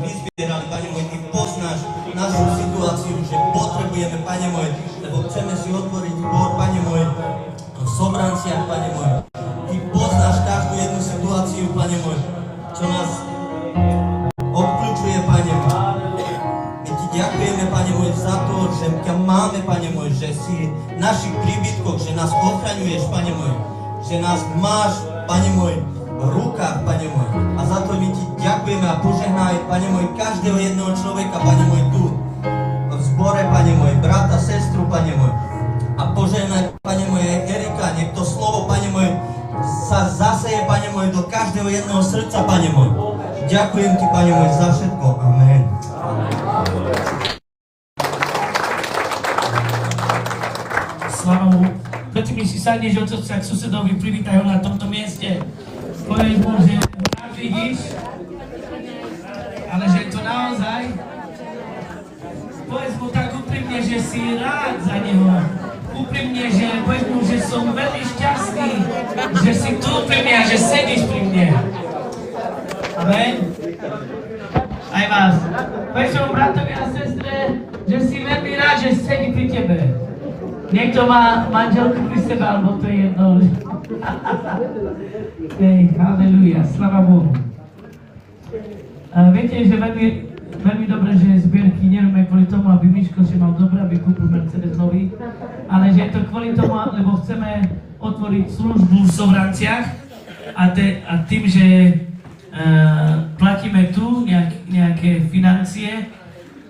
vyzbierali, Pane môj, Ty poznáš našu situáciu, že potrebujeme, Pane môj, lebo chceme si otvoriť dvor, Pane môj, v Sobranciach, Pane môj. Ty poznáš každú jednu situáciu, Pane môj, čo nás obkľúčuje, Pane môj. My Ti ďakujeme, Pane môj, za to, že ťa máme, Pane môj, že si v našich príbytkoch, že nás ochraňuješ, Pane môj, že nás máš, Pane môj, v rukách, Pane môj. A za to my Ti ďakujeme a požehnaj, Pane môj, každého jedného človeka, Pane môj, tu v zbore, Pane môj, brata, sestru, Pane môj. A požehnaj, Pane môj, Erika, nech to slovo, Pane môj, sa zaseje, Pane môj, do každého jedného srdca, Pane môj. Ďakujem Ti, Pane môj, za všetko. Amen. Sláva Bohu. Predtým, než si sadneš od srdca k susedovi, privítaj ho na tomto mieste. Povedz mu, že rád vidíš, ale že to naozaj. Povedz mu tak úprimne, že si rád za neho. Úprimne, že povedz mu, že som veľmi šťastný, že si tu pri mne a že sedíš pri mne. Amen. Aj vás. Povedz mu, bratovi a sestre, že si veľmi rád, že sedí pri tebe. Niekto má manželku pri sebe, alebo to je jedno. Hej, halleluja, sláva Bohu. Viete, že veľmi dobre, že zbierky nerobíme kvôli tomu, aby Miško si mal dobre, aby kúpil Mercedes nový, ale že je to kvôli tomu, lebo chceme otvoriť službu v Sobranciach a tým, že platíme tu nejaké financie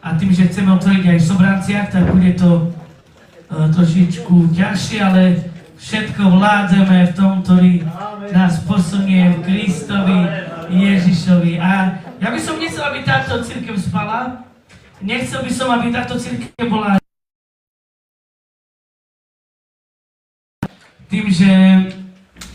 a tým, že chceme otvoriť aj v Sobranciach, tak bude to trošičku ťažšie, ale všetko vládzeme v tom, ktorý nás posunie v Kristovi Ježišovi. A ja by som nechcel, aby táto cirkev spala. Nechcel by som, aby táto cirkev bola tým, že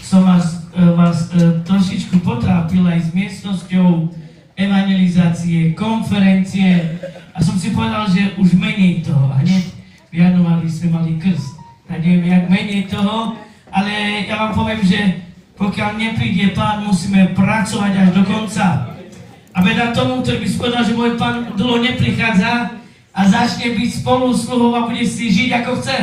som vás trošičku potrápil aj s miestnosťou evangelizácie, konferencie a som si povedal, že už menej toho. A hneď v januári sme mali krst. Tak neviem, jak menej toho, ale ja vám poviem, že pokiaľ nepríde Pán, musíme pracovať až do konca. A veda tomu, ktorý by si povedal, že môj Pán dlho neprichádza a začne byť spolu sluhou a bude si žiť ako chce.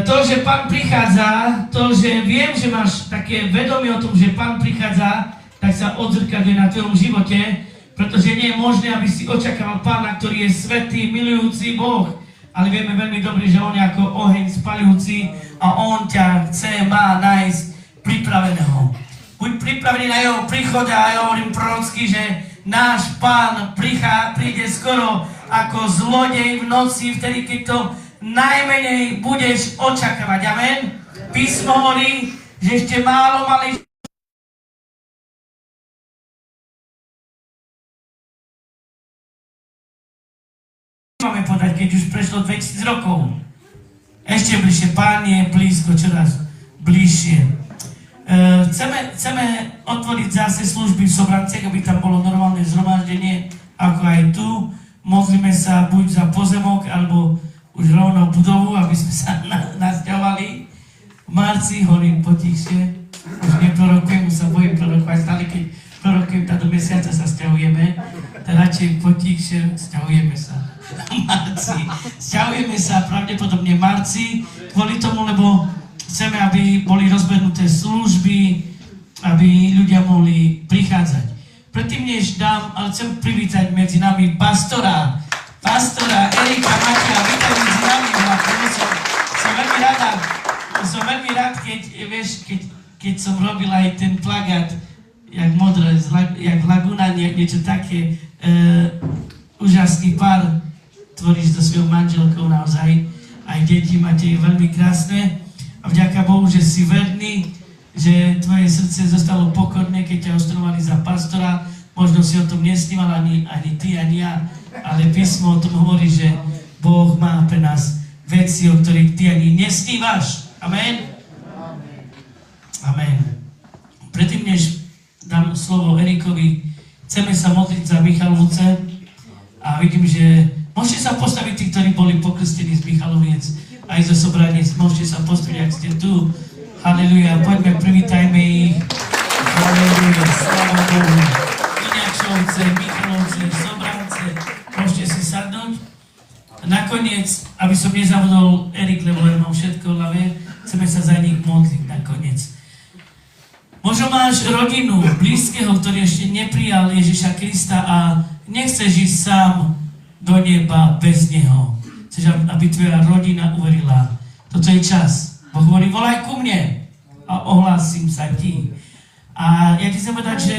To, že Pán prichádza, to, že viem, že máš také vedomie o tom, že Pán prichádza, tak sa odzrkadľuje na tvojom živote, pretože nie je možné, aby si očakával Pána, ktorý je svätý, milujúci Boh. Ale vieme veľmi dobre, že On je ako oheň spaľujúci a On ťa chce, má nájsť pripraveného. Buď pripravený na Jeho príchod a ja hovorím prorocky, že náš Pán príde skoro ako zlodej v noci, vtedy, keď to najmenej budeš očakávať. Amen? Písmo hovorí, že ešte málo mali máme povedať, keď už prešlo 2000 rokov. Ešte bližšie, Pán je blízko, čoraz bližšie. Chceme otvoriť zase služby v Sobranciach, aby tam bolo normálne zhromaždenie, ako aj tu. Modlíme sa buď za pozemok, alebo už rovno budovu, aby sme sa nasťahovali. V marci hovorím potichšie, už neprorokujem, už sa bojím prorokovať, stále keď prorokujem, tá do mesiaca sa sťahujeme, tak radšej potichšie sťahujeme sa. Marci. Sťahujeme sa pravdepodobne v marci, kvôli tomu, lebo chceme, aby boli rozbehnuté služby, aby ľudia mohli prichádzať. Predtým, než dám, ale chcem privítať medzi nami pastora Erika Matia, vítaj medzi nami. Som veľmi rád, keď som robil aj ten plagát, jak modré, jak Laguna, niečo také, úžasný pár, tvoríš so svojou manželkou naozaj, aj deti máte veľmi krásne a vďaka Bohu, že si verný, že tvoje srdce zostalo pokorné, keď ťa ostrovali za pastora, možno si o tom nesníval ani ty, ani ja, ale písmo o tom hovorí, že Boh má pre nás veci, o ktorých ty ani nesnívaš. Amen? Amen. Predtým, než dám slovo Erikovi, chceme sa modliť za Michalovce a vidím, že môžete sa postaviť tí, ktorí boli pokrstení z Michaloviec, aj zo Sobraniec, môžete sa postaviť, ak ste tu. Halleluja, poďme, privítajme ich. Halleluja, sláva Bohu. Iňačovce, Michalovce. som nezabudol Erik, lebo ja mám všetko v hlave, chceme sa za nich modliť nakoniec. Možno máš rodinu, blízkeho, ktorý ešte neprijal Ježiša Krista a nechceš ísť sám do neba bez Neho. Chceš, aby tvoja rodina uverila. Toto je čas. Boh hovorí, volaj ku mne a ohlásim sa ti. A ja ti chcem povedať, že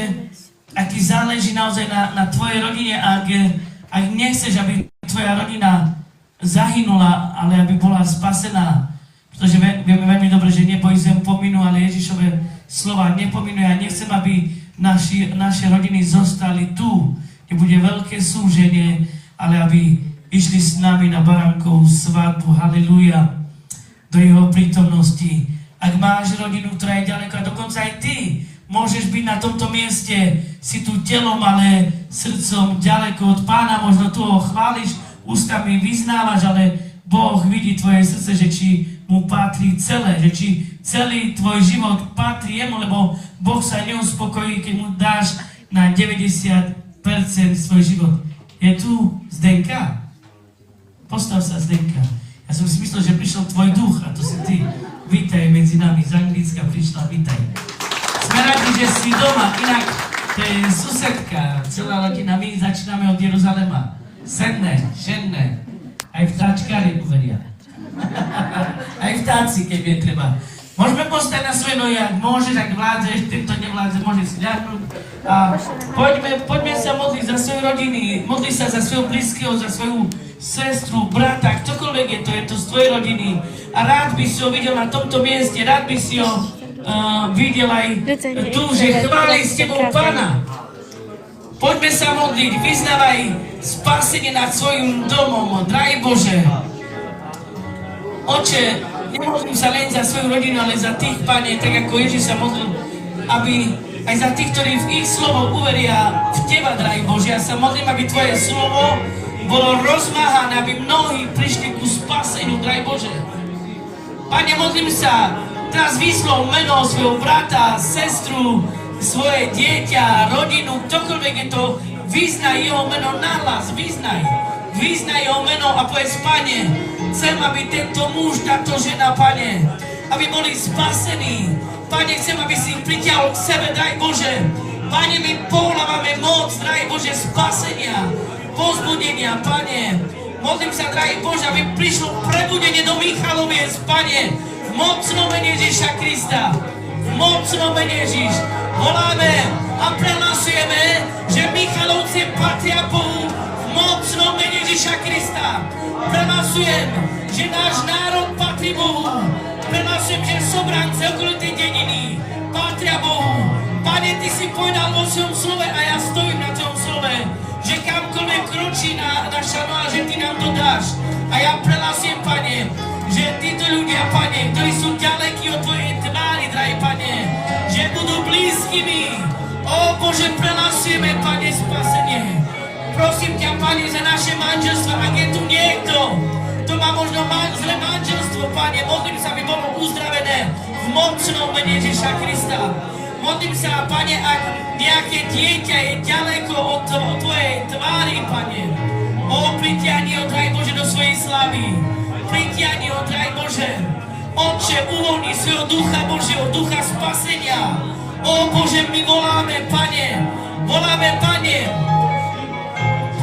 ak ti záleží naozaj na tvojej rodine, ak nechceš, aby tvoja rodina zahynula, ale aby bola spasená, pretože vieme veľmi dobre, že nebo i zem pominú, ale Ježišove slova nepominú. Ja nechcem, aby naše rodiny zostali tu, kde bude veľké súženie, ale aby išli s nami na baránkovú svadbu, halleluja, do jeho prítomnosti. Ak máš rodinu, ktorá je ďaleko, a dokonca aj ty môžeš byť na tomto mieste, si tu telom, ale srdcom ďaleko od Pána, možno tu ho chváliš, ústami vyznávaš, ale Boh vidí tvoje srdce, že či mu patrí celé, že či celý tvoj život patrí jemu, lebo Boh sa neuspokojí, keď mu dáš na 90% svoj život. Je tu Zdenka? Postav sa, Zdenka. Ja som si myslel, že prišiel tvoj duch a to si ty. Vítaj medzi nami, z Anglicka prišla, vítaj. Sme radi, že si doma, inak to je susedka, celá rodina, my začíname od Jeruzalema. Sedne, šedne, aj vtáčkári uveria. Aj vtáci, keď je treba. Môžeme postať na svoje nohy, ak môžeš, ak vládzeš, tento nevládze, môžeš sľadnúť. A poďme sa modliť za svoje rodiny, modliť sa za svojho blízkeho, za svoju sestru, brata, ktokoľvek je to z tvojej rodiny. A rád by si ho videl na tomto mieste, rád by si ho videl aj tu, že chváli s tebou Pána. Poďme sa modliť, vyznávaj spasenie nad svojim domom, drahý Bože. Oče, nemodlím sa len za svoju rodinu, ale za tých, Pane, tak ako Ježiš sa modlil, aby aj za tých, ktorí v ich slovo uveria v Teba, drahý Bože. Ja sa modlím, aby Tvoje slovo bolo rozmáhané, aby mnohí prišli ku spaseniu, drahý Bože. Pane, modlím sa, teraz vyslov meno svojho brata, sestru, svoje dieťa, rodinu, ktokoľvek je to, vyznaj jeho meno nahlas, vyznaj jeho meno a povedz, Pane, chcem, aby tento muž, táto žena, Pane, aby boli spasení. Pane, chcem, aby si ich pritiahol k sebe, drahý Bože. Pane, my pohľavame moc, drahý Bože, spasenia, povzbudenia, Pane. Modlím sa, drahý Bože, aby prišlo prebudenie do Michaloviec, Pane, v mocnom mene Ježiša Krista. V mocnom mene Ježiš. Voláme a prehlasujeme, že Michalovce patria Bohu v mocnom mene Ježiša Krista. Prehlasujem, že náš národ patrí Bohu. Prehlasujem, že Sobrance, okolité dediny patria Bohu. Pane, Ty si povedal vo svojom slove a ja stojím na tom slove, že kamkoľvek kročí naša noha, že Ty nám to dáš. A ja prehlasujem, Pane, že títo ľudia, Pane, ktorí sú ďalekí od Tvojej tvári, drahý Pane, že budú blízkymi. O Bože, prehlásujeme, Pane, spasenie. Prosím ťa, Pane, za naše manželstvo, ak je tu niekto, kto má možno zlé manželstvo, Pane, modlím sa, aby bolo uzdravené v mocnom mene Ježiša Krista. Modlím sa, Pane, ak nejaké dieťa je ďaleko od Tvojej tvári, Pane, o pritiahni ho, drahý Bože, do svojej slavy. Pritiahni ho, drahý Bože. Otče, uvoľni svojho ducha Božieho, ducha spasenia. O Bože, my voláme, Pane,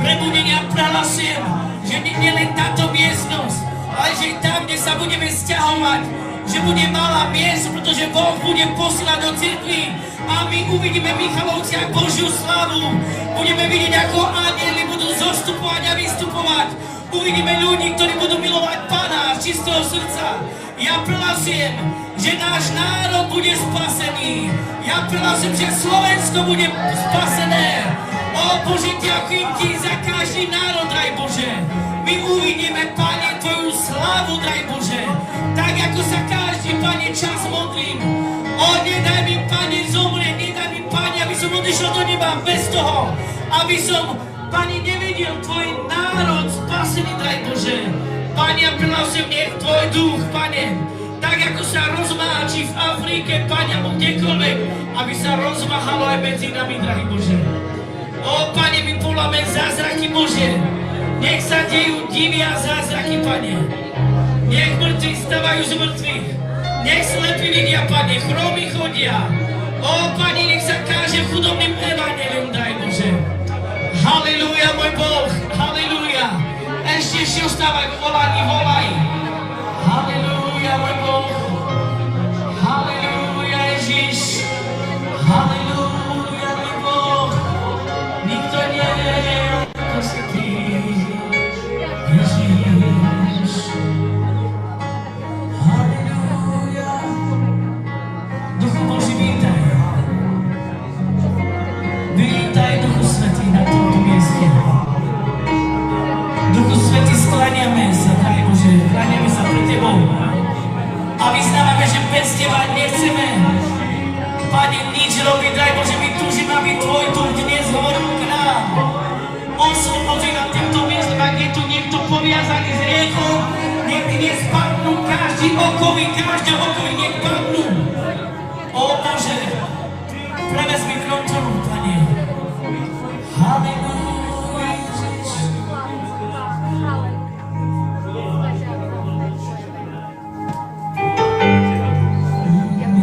prebudenia, prehlasujem, že nie len táto miestnosť, ale že tam, kde sa budeme sťahovať, že bude malá miest, pretože Boh bude posielať do cirkvi a my uvidíme Michalovci ako Božiu slavu. Budeme vidieť, ako anjeli budú zostupovať a vystupovať. Uvidíme ľudí, ktorí budú milovať Pána z čistého srdca. Ja prehlasujem, že náš národ bude spasený. Ja prehlasujem, že Slovensko bude spasené. O Bože, ďakujem Ti za každý národ, drahý Bože. My uvidíme, Pane, Tvoju slávu, drahý Bože. Tak, ako sa každý, Pane, čas modlím. O, nedaj mi, Pane, zomrieť, nedaj mi, Pane, aby som odišiel do neba bez toho, aby som, Pane, nevidel Tvoj národ spasený, drahý Bože. Pane, ja prehlasujem, nech Tvoj duch, Pane, tak ako sa rozmáči v Afrike, Pane, alebo kdekoľvek, aby sa rozmáhalo aj medzi nami, drahý Bože. O, Pane, my voláme zázraky Bože. Nech sa dejú divy a zázraky, Pane. Nech mŕtvi stavajú z mŕtvych. Nech slepí vidia, Pane, chromy chodia. O, Pane, nech sa káže chudobným evanjelium, daj Bože. Halelúja, môj Boh, halelúja. Ešte ostávaj v volaní, volaj. Halelúja, môj Boh. Halelúja, Ježiš. Halelúja, môj Boh. Nikto nie je, ako si Ty, Ježiš. Halelúja. Duchu Boží, vítaj. Vítaj, Duchu Svätý, na tomto mieste. Duchu Svätý, skláňame sa, daj Bože, skláňame sa pred Tebou. A vyznávame, že bez Teba nechceme, Pane, nič robiť, daj Bože, my túžime, aby Tvoj duch dnes hovoril k nám. Oslobodí na týmto miestom, ak je tu niekto poviazaný s hriechom, nech dnes padnú každý okovy, nech padnú. O Bože, prevezmi kontrolu, Pane. Halleluja, Ježiš.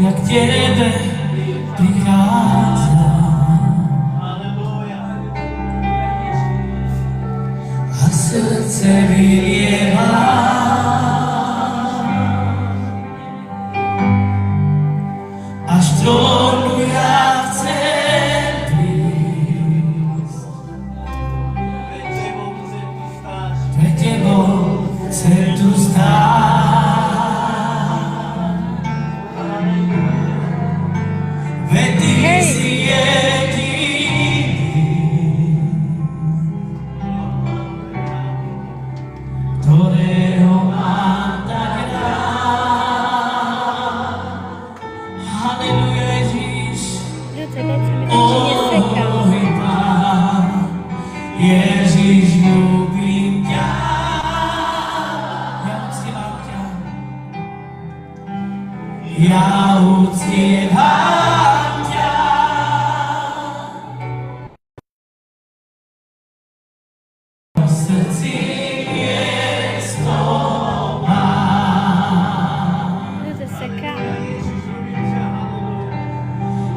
Ja k Tebe prichádzam a srdce vylievam, až trónu ja chcem prísť. Pred Tebou chcem tu stáť. Veď Ty si jediný, ktorého mám tak rád. Halleluja, Ježiš. Môj Pán, Ježiš, ľúbim ťa. Ja uctievam ťa. V srdci miesto mám.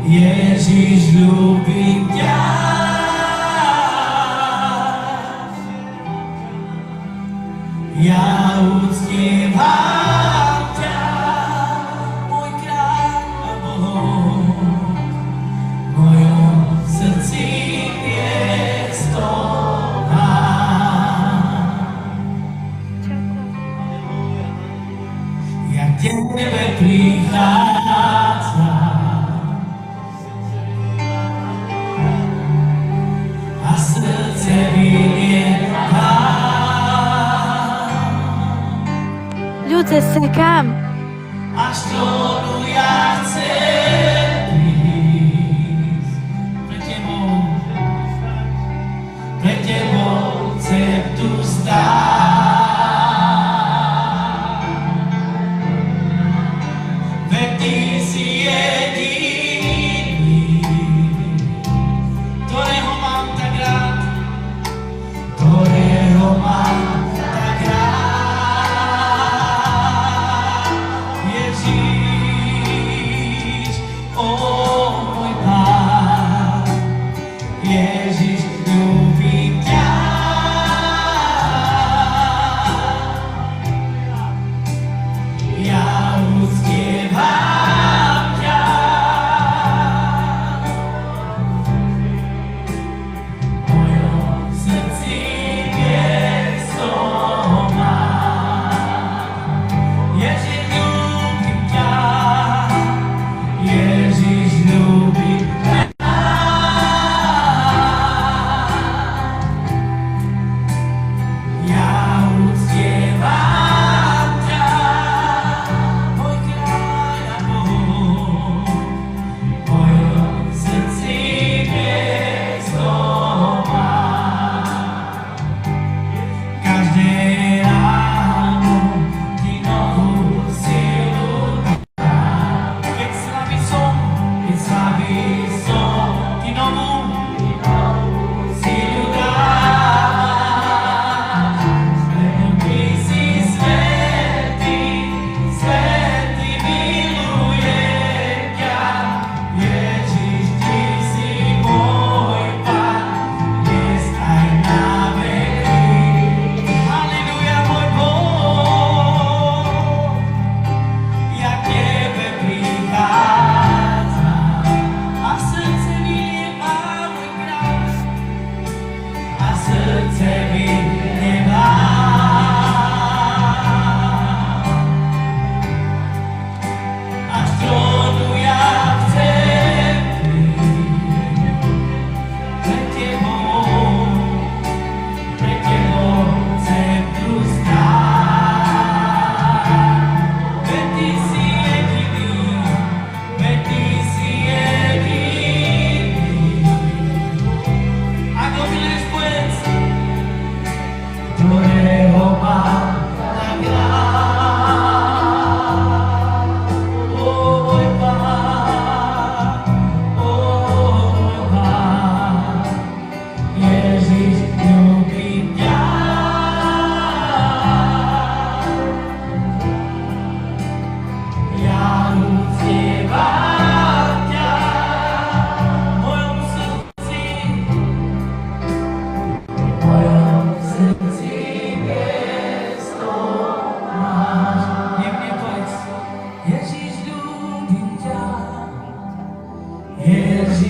Ježiš, ľúbim ťa. Ja uctievam ťa, môj kráľ a Boh. V mojom srdci miesto mám. Ja k Tebe prichádzam a srdce vylievam. Ľudze, sekám. Až trónu ja chcem prísť. Pred Tebou chcem tu stáť. Veď Ty si jediný, ktorého mám tak rád, ktorého mám tak rád. Ježiš, o môj Pán, Ježiš, ľúbim ťa. Ja uctievam ťa. V mojom srdci miesto mám. Ježiš, ľúbim ťa. Ježiš, ľúbim ťa. Ja uctievam ťa, môj kráľ a Boh. V mojom srdci miesto mám. Každé ráno Ti novú silu dám. Keď slabý som, Ti novú silu dám. Lebo Ty si svätý,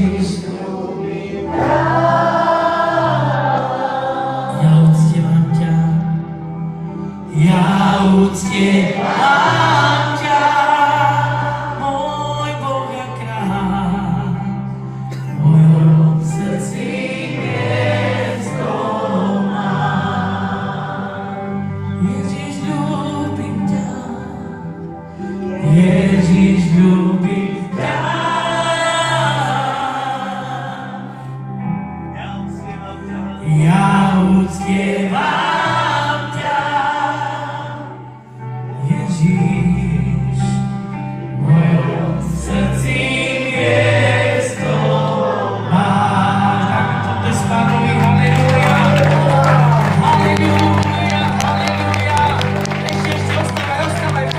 Ježiš, ja uctievam ťa, ja uctievam ťa, môj Boh a kráľ, v mojom srdci miesto mám. Ježiš, ľúbim ťa, Ježiš, ľúbim ťa. Ja uctievam ťa, Ježiš, v mojom srdci miesto máš. Tak poďte s Pánovi, halleluja, halleluja, halleluja. Ešte ostávaj,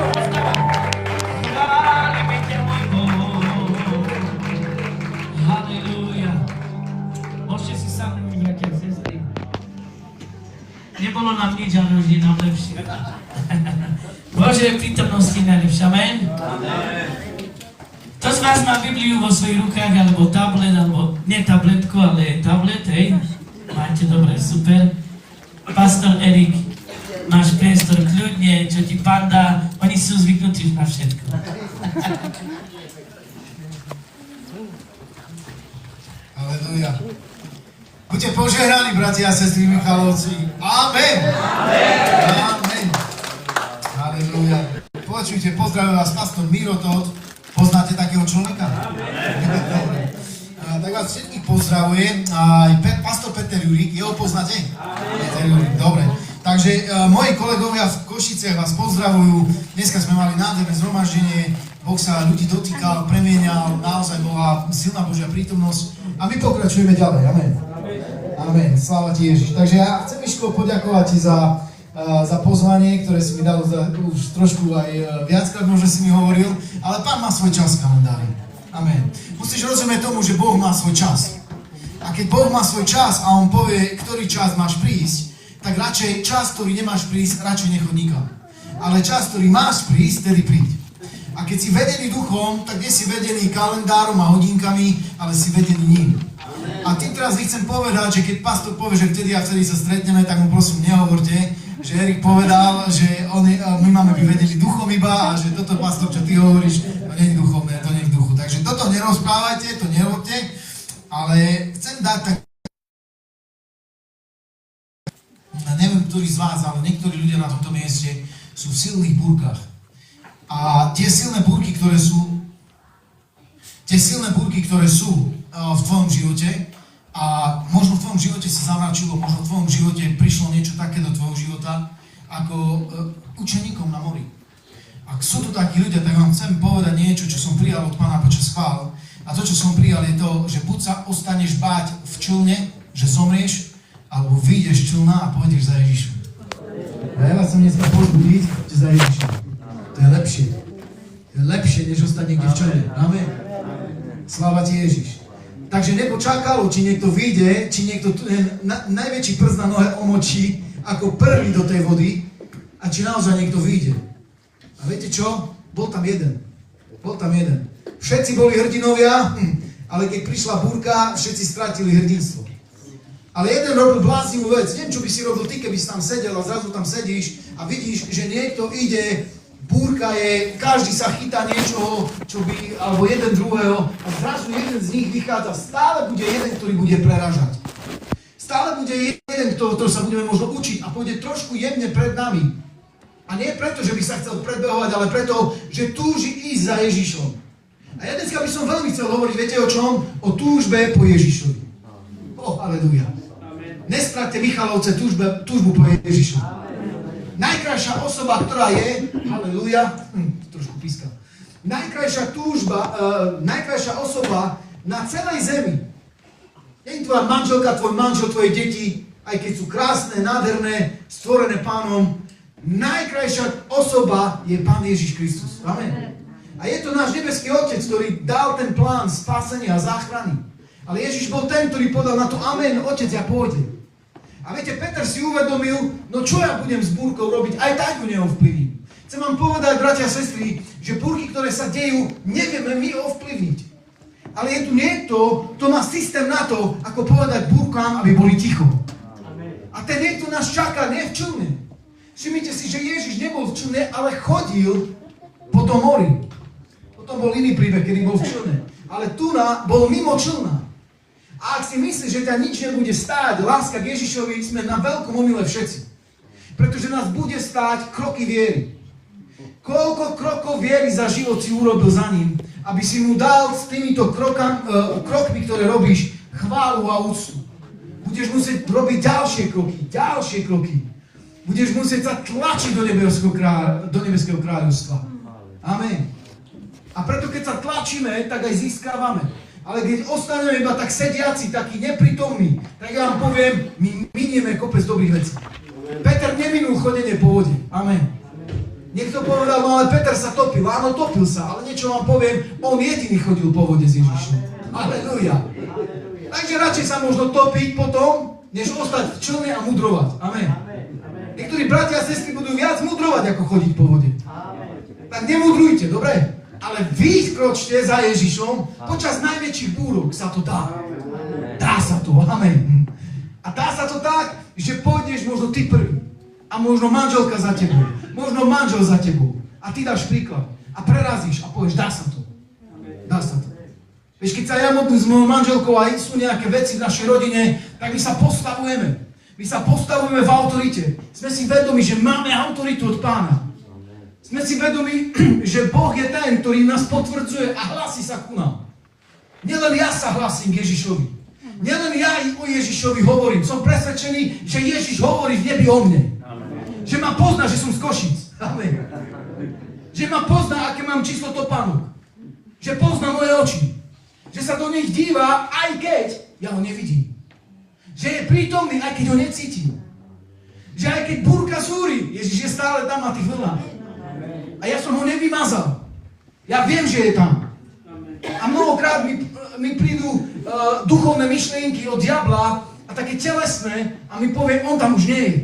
chválime ťa, môj Boh. Halleluja. Môžete si sadnúť, bratia a sestry. Nebolo nám nič, ale už je nám lepšie. Božej prítomnosti najlepšie. Amen? Kto z vás má Bibliu vo svojich rukách, alebo tablet, alebo nie tabletku, ale tablet, hej? Máte, dobre, super. Pastor Erik, máš priestor kľudne, čo ti Pán dá, oni sú zvyknutí na všetko. Aleluja. Buďte požehnaní, bratia a sestry Michalovci. Amen. Amen. Aleluja. Počujte, pozdravujem vás, pastor Miro Todt. Poznáte takého človeka? Dobre. Tak vás všetkých pozdravujem. Aj pastor Peter Jurík, jeho poznáte? Peter Jurík, dobre. Takže moji kolegovia v Košiciach vás pozdravujú. Dneska sme mali nádherné zhromaždenie. Boh sa ľudí dotýkal, premienial, naozaj bola silná Božia prítomnosť. A my pokračujeme ďalej. Amen. Amen. Sláva ti, Ježiš. Takže ja chcem, Miško, poďakovať ti za pozvanie, ktoré si mi dal už trošku aj viackrát, možno si mi hovoril, ale Pán má svoj čas v kalendári. Amen. Musíš rozumieť tomu, že Boh má svoj čas. A keď Boh má svoj čas a On povie, ktorý čas máš prísť, tak radšej čas, ktorý nemáš prísť, radšej nechod nikam. Ale čas, ktorý máš prísť, tedy príď. A keď si vedený duchom, tak nie si vedený kalendárom a hodinkami, ale si vedený ním. A tým teraz chcem povedať, že keď pastor povie, že vtedy a vtedy sa stretneme, tak mu prosím nehovorte, že Erik povedal, že my máme byť vedení duchom iba a že toto, pastor, čo ty hovoríš, to nie je duchovné, to nie je v duchu. Takže toto nerozprávajte, to nehovorte, ale chcem dať tak... Neviem, ktorý z vás, ale niektorí ľudia na tomto mieste sú v silných búrkach. A tie silné búrky, ktoré sú v tvojom živote, a možno v tvojom živote sa zamračilo, možno v tvojom živote prišlo niečo také do tvojho života, ako učeníkom na mori. Ak sú tu takí ľudia, tak vám chcem povedať niečo, čo som prijal od Pána počas chvál. A to, čo som prijal, je to, že buď sa ostaneš báť v člne, že zomrieš, alebo vyjdeš z člna a pôjdeš za Ježišom. A ja vás chcem dneska pozbudiť, že za Ježišom. To je lepšie. To je lepšie, než ostať niekde v člne. Amen. Sláva ti, Ježiš. Takže nebo čakalo, či niekto vyjde, či niekto najväčší prst na nohe omočí ako prvý do tej vody a či naozaj niekto vyjde. A viete čo? Bol tam jeden. Všetci boli hrdinovia, ale keď prišla búrka, všetci stratili hrdinstvo. Ale jeden robil bláznivú vec. Neviem, čo by si robil ty, keby si tam sedel a zrazu tam sedíš a vidíš, že niekto ide, búrka je, každý sa chytá niečoho, čo by, alebo jeden druhého a zrazu jeden z nich vychádza. Stále bude jeden, ktorý bude preražať. Stále bude jeden, ktorý sa budeme možno učiť a pôjde trošku jemne pred nami. A nie preto, že by sa chcel predbehovať, ale preto, že túži ísť za Ježišom. A ja dneska by som veľmi chcel hovoriť, viete o čom? O túžbe po Ježišovi. Aleluja. Nestraťte, Michalovce, túžbu po Ježišovi. Najkrajšia osoba, ktorá je, halleluja, trošku pískam, najkrajšia osoba na celej zemi. Nie je tvoja manželka, tvoj manžel, tvoje deti, aj keď sú krásne, nádherné, stvorené Pánom, najkrajšia osoba je Pán Ježiš Kristus. Amen. A je to náš nebeský Otec, ktorý dal ten plán spásenia a záchrany. Ale Ježiš bol ten, ktorý povedal na to, amen, Otec, ja pôjdem. A viete, Peter si uvedomil, no čo ja budem s búrkou robiť, aj tak ju neovplyvním. Chcem vám povedať, bratia a sestry, že búrky, ktoré sa dejú, nevieme my ovplyvniť. Ale je tu niekto, kto má systém na to, ako povedať búrkám, aby boli ticho. A ten niekto nás čaká, nie v člne. Všimnite si, že Ježiš nebol v člne, ale chodil po tom mori. Potom bol iný príbeh, kedy bol v člne. Ale tu bol mimo člna. A ak si myslíš, že ťa nič nebude stáť, láska k Ježišovi, sme na veľkom omyle všetci. Pretože nás bude stáť kroky viery. Koľko krokov viery za život si urobil za ním, aby si mu dal s týmito krokmi, ktoré robíš, chválu a úctu. Budeš musieť robiť ďalšie kroky. Budeš musieť sa tlačiť do nebeského kráľovstva. Amen. A preto keď sa tlačíme, tak aj získávame. Ale keď ostaneme iba tak sediaci, takí neprítomní, tak ja vám poviem, my minieme kopec dobrých vecí. Peter neminul chodenie po vode. Amen. Niekto povedal, no ale Peter sa topil. Áno, topil sa, ale niečo vám poviem, on jediný chodil po vode s Ježišom. Aleluja. Takže radšej sa možno topiť potom, než ostať v člne a mudrovať. Amen. Niektorí bratia a sestry budú viac mudrovať, ako chodiť po vode. Tak nemudrujte, dobre? Ale vy kročte za Ježišom, počas najväčších búrok sa to dá. Dá sa to, amen. A dá sa to tak, že pôjdeš možno ty prvý. A možno manželka za tebou. Možno manžel za tebou. A ty dáš príklad. A prerazíš a povieš, dá sa to. Dá sa to. Vieš, keď sa ja modlím s mojou manželkou a sú nejaké veci v našej rodine, tak my sa postavujeme. My sa postavujeme v autorite. Sme si vedomi, že máme autoritu od Pána. Sme si vedomi, že Boh je ten, ktorý nás potvrdzuje a hlasí sa ku nám. Nielen ja sa hlasím k Ježišovi. Nielen ja o Ježišovi hovorím. Som presvedčený, že Ježiš hovorí v nebi o mne. Že ma pozná, že som z Košíc. Amen. Že ma pozná, aké mám číslo topánok. Že pozná moje oči. Že sa do nich díva, aj keď ja ho nevidím. Že je prítomný, aj keď ho necítim. Že aj keď búrka súri, Ježiš je stále tam na tých vlnách. A ja som ho nevymazal. Ja viem, že je tam. A mnohokrát mi prídu duchovné myšlienky od diabla a také telesné a mi povie, on tam už nie je.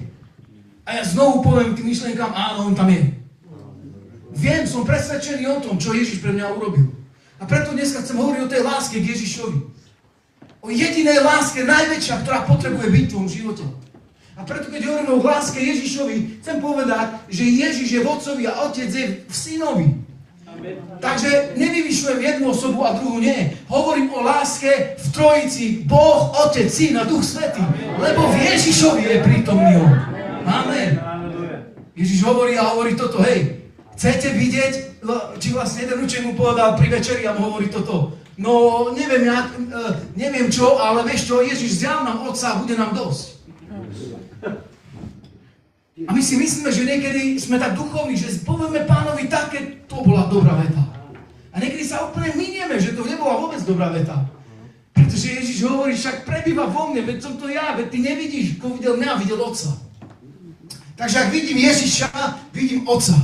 A ja znovu poviem tým myšlienkám, áno, on tam je. Viem, som presvedčený o tom, čo Ježiš pre mňa urobil. A preto dneska chcem hovoriť o tej láske k Ježišovi. O jedinej láske, najväčšia, ktorá potrebuje byť v tvojom živote. A preto, keď hovoríme o láske Ježišovi, chcem povedať, že Ježiš je v Otcovi a Otec je v Synovi. Takže nevyvyšujem jednu osobu a druhú nie. Hovorím o láske v Trojici, Boh, Otec, Syn a Duch Svätý. Lebo v Ježišovi je prítomný on. Amen. Ježiš hovorí a hovorí toto, hej, chcete vidieť, či vlastne jeden učeň mu povedal pri večeri a mu hovorí toto. No, neviem čo, ale vieš čo, Ježiš zjav nám Otca a bude nám dosť. A my si myslíme, že niekedy sme tak duchovní, že povieme Pánovi také, to bola dobrá veta. A niekedy sa úplne minieme, že to nebola vôbec dobrá veta. Pretože Ježiš hovorí, však prebýva vo mne, veď som to ja, veď ty nevidíš, kto videl mňa, videl Otca. Takže ak vidím Ježiša, vidím Otca.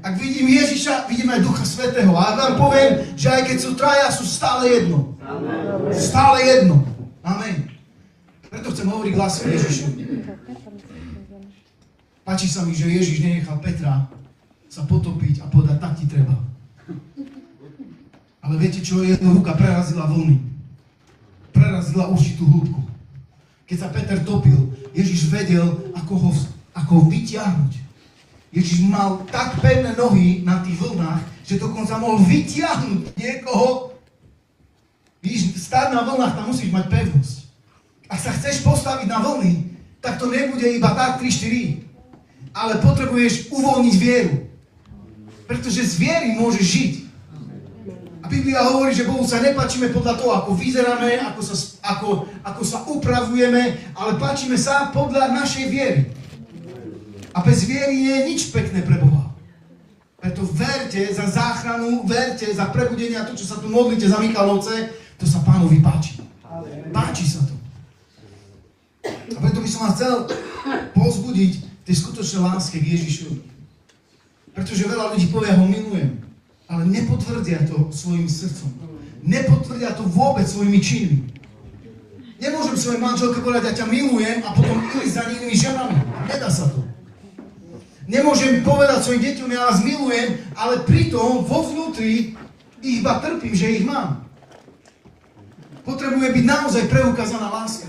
Ak vidím Ježiša, vidím aj Ducha Svätého. A ak vám poviem, že aj keď sú traja, sú stále jedno. Stále jedno. Amen. Preto chcem hovoriť hlasom Ježišovi. Páči sa mi, že Ježiš nenechal Petra sa potopiť a povedať, tak ti treba. Ale viete čo? Jeho ruka prerazila vlny. Prerazila určitú hĺbku. Keď sa Peter topil, Ježiš vedel, ako ho vytiahnuť. Ježiš mal tak pevné nohy na tých vlnách, že dokonca mohol vytiahnuť niekoho. Víš, stáť na vlnách, tam musíš mať pevnosť. Ak sa chceš postaviť na vlny, tak to nebude iba tak 3-4. Ale potrebuješ uvoľniť vieru. Pretože z viery môžeš žiť. A Biblia hovorí, že Bohu sa nepáčime podľa toho, ako vyzeráme, ako sa upravujeme, ale páčime sa podľa našej viery. A bez viery nie je nič pekné pre Boha. Preto verte za záchranu, verte za prebudenie a to, čo sa tu modlíte za Michalovce, to sa Pánovi páči. Páči sa to. A preto by som vás chcel povzbudiť tej skutočnej láske k Ježišovi. Pretože veľa ľudí povie, ho milujem, ale nepotvrdia to svojim srdcom. Nepotvrdia to vôbec svojimi činmi. Nemôžem svojej manželke povedať, ja ťa milujem a potom ísť za inými ženami. Nedá sa to. Nemôžem povedať svojim deťom, ja vás milujem, ale pritom vo vnútri iba trpím, že ich mám. Potrebuje byť naozaj preukázaná láska.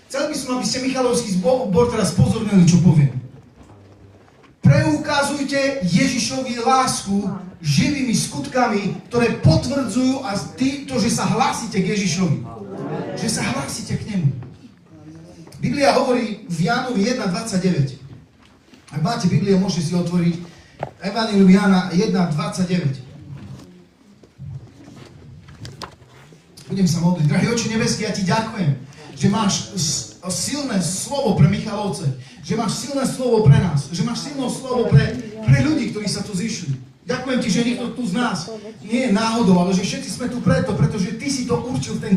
Chcel by som, aby ste Michalovský zbor teraz pozornili, čo poviem. Preukazujte Ježišovi lásku živými skutkami, ktoré potvrdzujú to, že sa hlásite k Ježišovi. Že sa hlásite k nemu. Biblia hovorí v Jánovi 1.29. Ak máte Bibliu, môžete si otvoriť Evangelium Jána 1.29. Budem sa modliť. Drahý Oče nebeský, ja ti ďakujem, že máš silné slovo pre Michalovce, že máš silné slovo pre nás, že máš silné slovo pre ľudí, ktorí sa tu zišli. Ďakujem ti, že nikto tu z nás nie je náhodou, ale že všetci sme tu pretože ty si to určil v ten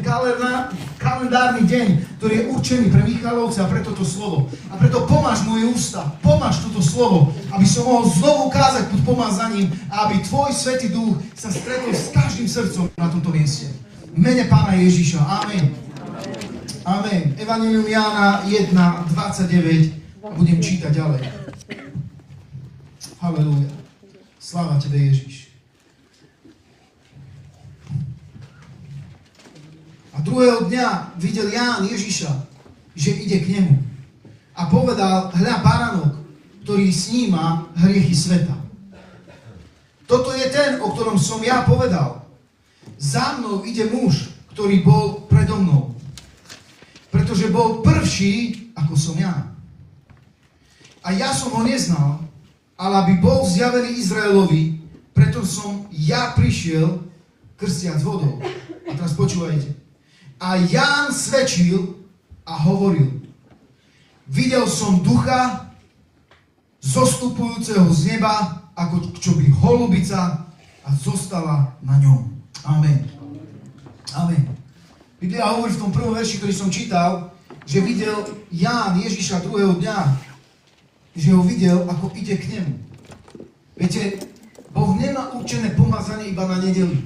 kalendárny deň, ktorý je určený pre Michalovce a pre toto slovo. A preto pomáš moje ústa, pomáš toto slovo, aby som mohol znovu kázať pod pomázaním a aby tvoj Svätý Duch sa stretol s každým srdcom na tomto mieste. V mene Pána Ježiša. Amen. Amen. Evangelium Jána 1.29 a budem čítať ďalej. Halelúja. Sláva tebe, Ježiš. A druhého dňa videl Ján Ježiša, že ide k nemu. A povedal, hľa baránok, ktorý sníma hriechy sveta. Toto je ten, o ktorom som ja povedal. Za mnou ide muž, ktorý bol predo mnou. Pretože bol prvší, ako som ja. A ja som ho neznal, ale aby bol zjavený Izraelovi, preto som ja prišiel krstiac vodou. A teraz počúvajte. A Ján svedčil a hovoril. Videl som ducha zostupujúceho z neba, ako čo by holubica a zostala na ňom. Amen. Amen. Biblia hovorí v tom prvom verši, ktorý som čítal, že videl Ján Ježiša druhého dňa, že ho videl, ako ide k nemu. Viete, Boh nemá určené pomazanie iba na nedeli.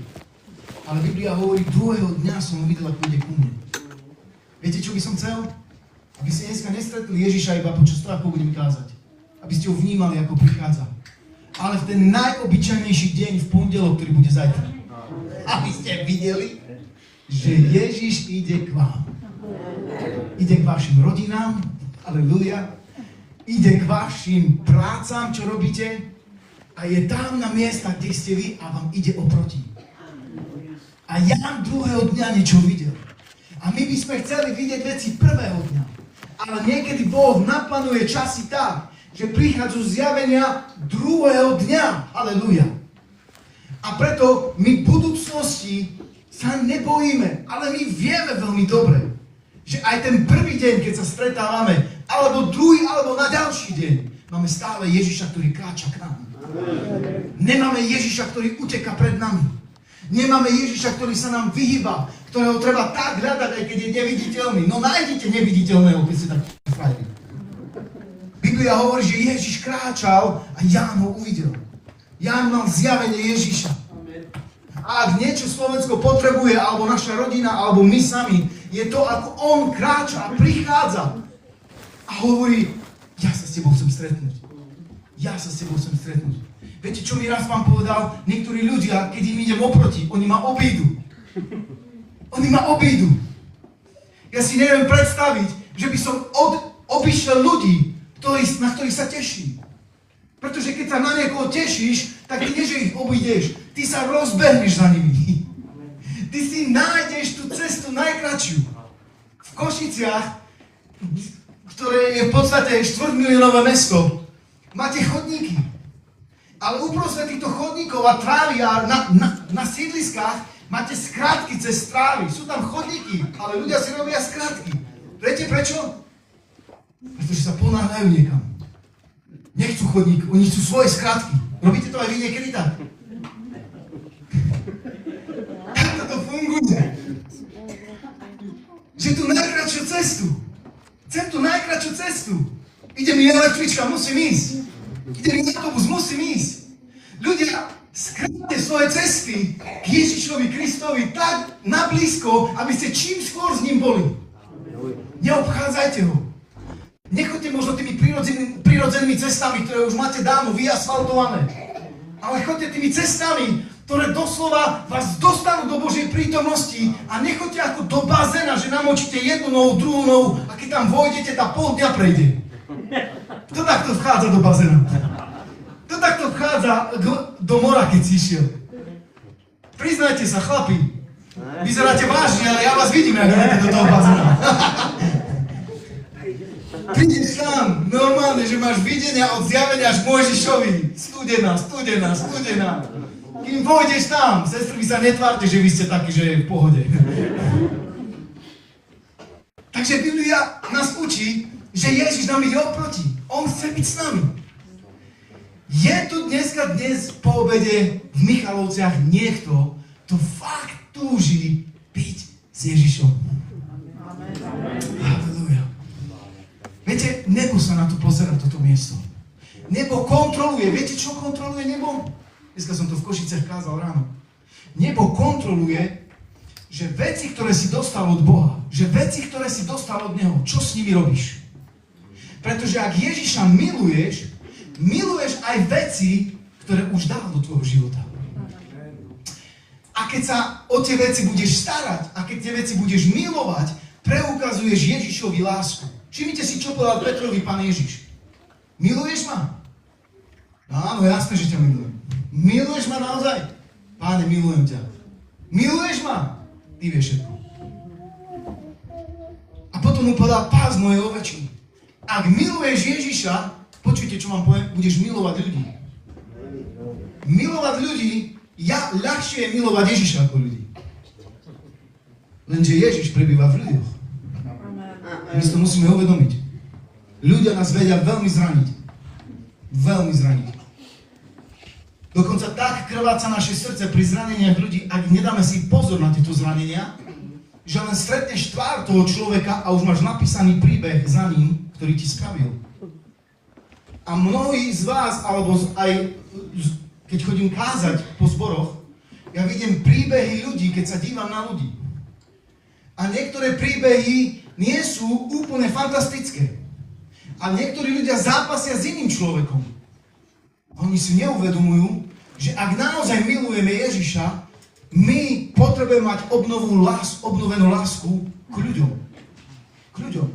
Ale Biblia hovorí, druhého dňa som ho videl, ako ide ku mne. Viete, čo by som chcel? Aby ste dneska nestretli Ježiša iba počas toho, ako budem kázať. Aby ste ho vnímali, ako prichádza. Ale v ten najobyčajnejší deň v pondelok, ktorý bude zajtra. Aby ste videli, že Ježiš ide k vám. Ide k vašim rodinám. Aleluja. Ide k vašim prácam, čo robíte, a je tam na miesta, kde ste vy a vám ide oproti. A Ján druhého dňa niečo videl. A my by sme chceli vidieť veci prvého dňa. Ale niekedy Boh naplánuje časy tak, že prichádzajú zjavenia druhého dňa. Aleluja. A preto my v budúcnosti sa nebojíme, ale my vieme veľmi dobre, že aj ten prvý deň, keď sa stretávame, alebo druhý, alebo na ďalší deň, máme stále Ježiša, ktorý kráča k nám. Nemáme Ježiša, ktorý uteká pred nami. Nemáme Ježiša, ktorý sa nám vyhýba, ktorého treba tak hľadať, aj keď je neviditeľný. No nájdite neviditeľného, keď ste takí frajeri. Biblia hovorí, že Ježiš kráčal a Ján ho uvidel. Ján mal zjavenie Ježiša. A ak niečo Slovensko potrebuje, alebo naša rodina, alebo my sami, je to, ako on kráča a prichádza. A hovorí, ja sa s tebou chcem stretnúť. Ja sa s tebou chcem stretnúť. Viete, čo mi raz pán povedal? Niektorí ľudia, keď im idem oproti, oni ma obídu. Oni ma obídu. Ja si neviem predstaviť, že by som obišiel ľudí, na ktorých sa teším. Pretože keď sa na niekoho tešíš, tak ty nie, že ich obídeš. Ty sa rozbehneš za nimi. Ty si nájdeš tú cestu najkračšiu. V Košiciach, ktoré je v podstate 4-miliónové mesto, máte chodníky. Ale uprostred týchto chodníkov a trávy a na sídliskách máte skratky cez trávy. Sú tam chodníky, ale ľudia si robia skratky. Viete prečo? Pretože sa ponáhľajú niekam. Nechcú chodník, oni chcú svoje skratky. Robíte to aj vy niekedy tak? Ako to funguje? Že tú najkratšiu cestu. Chcem tú najkratšiu cestu. Ide mi električka, musím ísť. Ide mi autobus, musím ísť. Ľudia, skráťte svoje cesty k Ježišovi Kristovi tak nablízko, aby ste čím skôr s ním boli. Neobchádzajte ho. Nechoďte možno tými prirodzenými cestami, ktoré už máte dávno vyasfaltované. Ale choďte tými cestami, ktoré doslova vás dostanú do Božej prítomnosti a nechoďte ako do bazéna, že namočíte jednu nohu, druhú nohu a keď tam vojdete, tá pol dňa prejde. Kto takto vchádza do bazéna? Kto takto vchádza do mora, keď si išiel? Priznajte sa, chlapi. Vyzeráte vážne, ale ja vás vidím, ak idete do toho bazéna. Prídeš tam, normálne, že máš videnia od zjavenia až Mojžišovi. Studená. Kým pôjdeš tam, sestry, vy sa netvárte, že vy ste takí, že je v pohode. Takže Biblia nás učí, že Ježiš nám ide oproti. On chce byť s nami. Je tu dnes po obede v Michalovciach niekto, kto fakt túži byť s Ježišom. Halleluja. Viete, nebo sa na to pozerá, toto miesto. Nebo kontroluje. Viete, čo kontroluje nebo? Dneska som to v Košicech kázal ráno. Nebo kontroluje, že veci, ktoré si dostal od Boha, že veci, ktoré si dostal od Neho, čo s nimi robíš? Pretože ak Ježiša miluješ aj veci, ktoré už dal do tvojho života. A keď sa o tie veci budeš starať, a keď tie veci budeš milovať, preukazuješ Ježišovi lásku. Všimnite si, čo povedal Petrovi Pán Ježiš. Miluješ ma? Áno, jasné, že ťa milujem. Miluješ ma naozaj? Páne, milujem ťa. Miluješ ma? Ty vieš všetko. A potom mu povedal, pás moje ovečky. Ak miluješ Ježiša, počujte, čo vám poviem, budeš milovať ľudí. Milovať ľudí, ľahšie je milovať Ježiša ako ľudí. Lenže Ježiš prebýva v ľuďoch. My si to musíme uvedomiť. Ľudia nás vedia veľmi zraniť. Veľmi zraniť. Dokonca tak krváca naše srdce pri zraneniach ľudí, ak nedáme si pozor na tieto zranenia, že len stretneš tvár toho človeka a už máš napísaný príbeh za ním, ktorý ti spravil. A mnohí z vás, alebo aj keď chodím kázať po zboroch, ja vidím príbehy ľudí, keď sa dívam na ľudí. A niektoré príbehy nie sú úplne fantastické. A niektorí ľudia zápasia s iným človekom. Oni si neuvedomujú, že ak naozaj milujeme Ježiša, my potrebujeme mať obnovenú lásku k ľuďom. K ľuďom.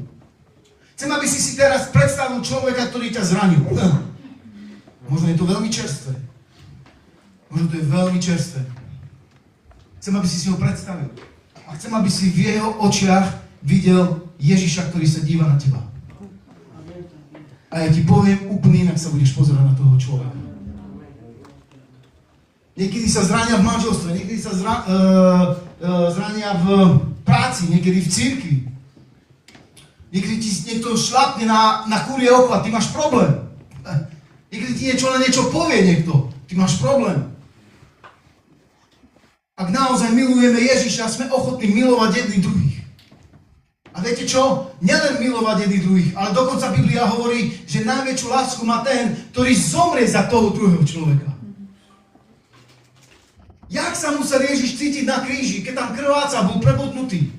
Chcem, aby si teraz predstavil človeka, ktorý ťa zranil. Možno je to veľmi čerstvé. Možno to je veľmi čerstvé. Chcem, aby si ho predstavil. A chcem, aby si v jeho očiach videl Ježiša, ktorý sa díva na teba. A ja ti poviem, úplne inak sa budeš pozerať na toho človeka. Niekedy sa zrania v manželstve, niekedy sa zrania v práci, niekedy v cirkvi. Niekedy ti niekto šlapne na kurie oko a ty máš problém. Niekedy ti niečo povie niekto, ty máš problém. Ak naozaj milujeme Ježiša, sme ochotní milovať jedných druhých. A viete čo? Nielen milovať jedných druhých, ale dokonca Biblia hovorí, že najväčšiu lásku má ten, ktorý zomrie za toho druhého človeka. Jak sa musel Ježiš cítiť na kríži, keď tam krváca, bol prebodnutý.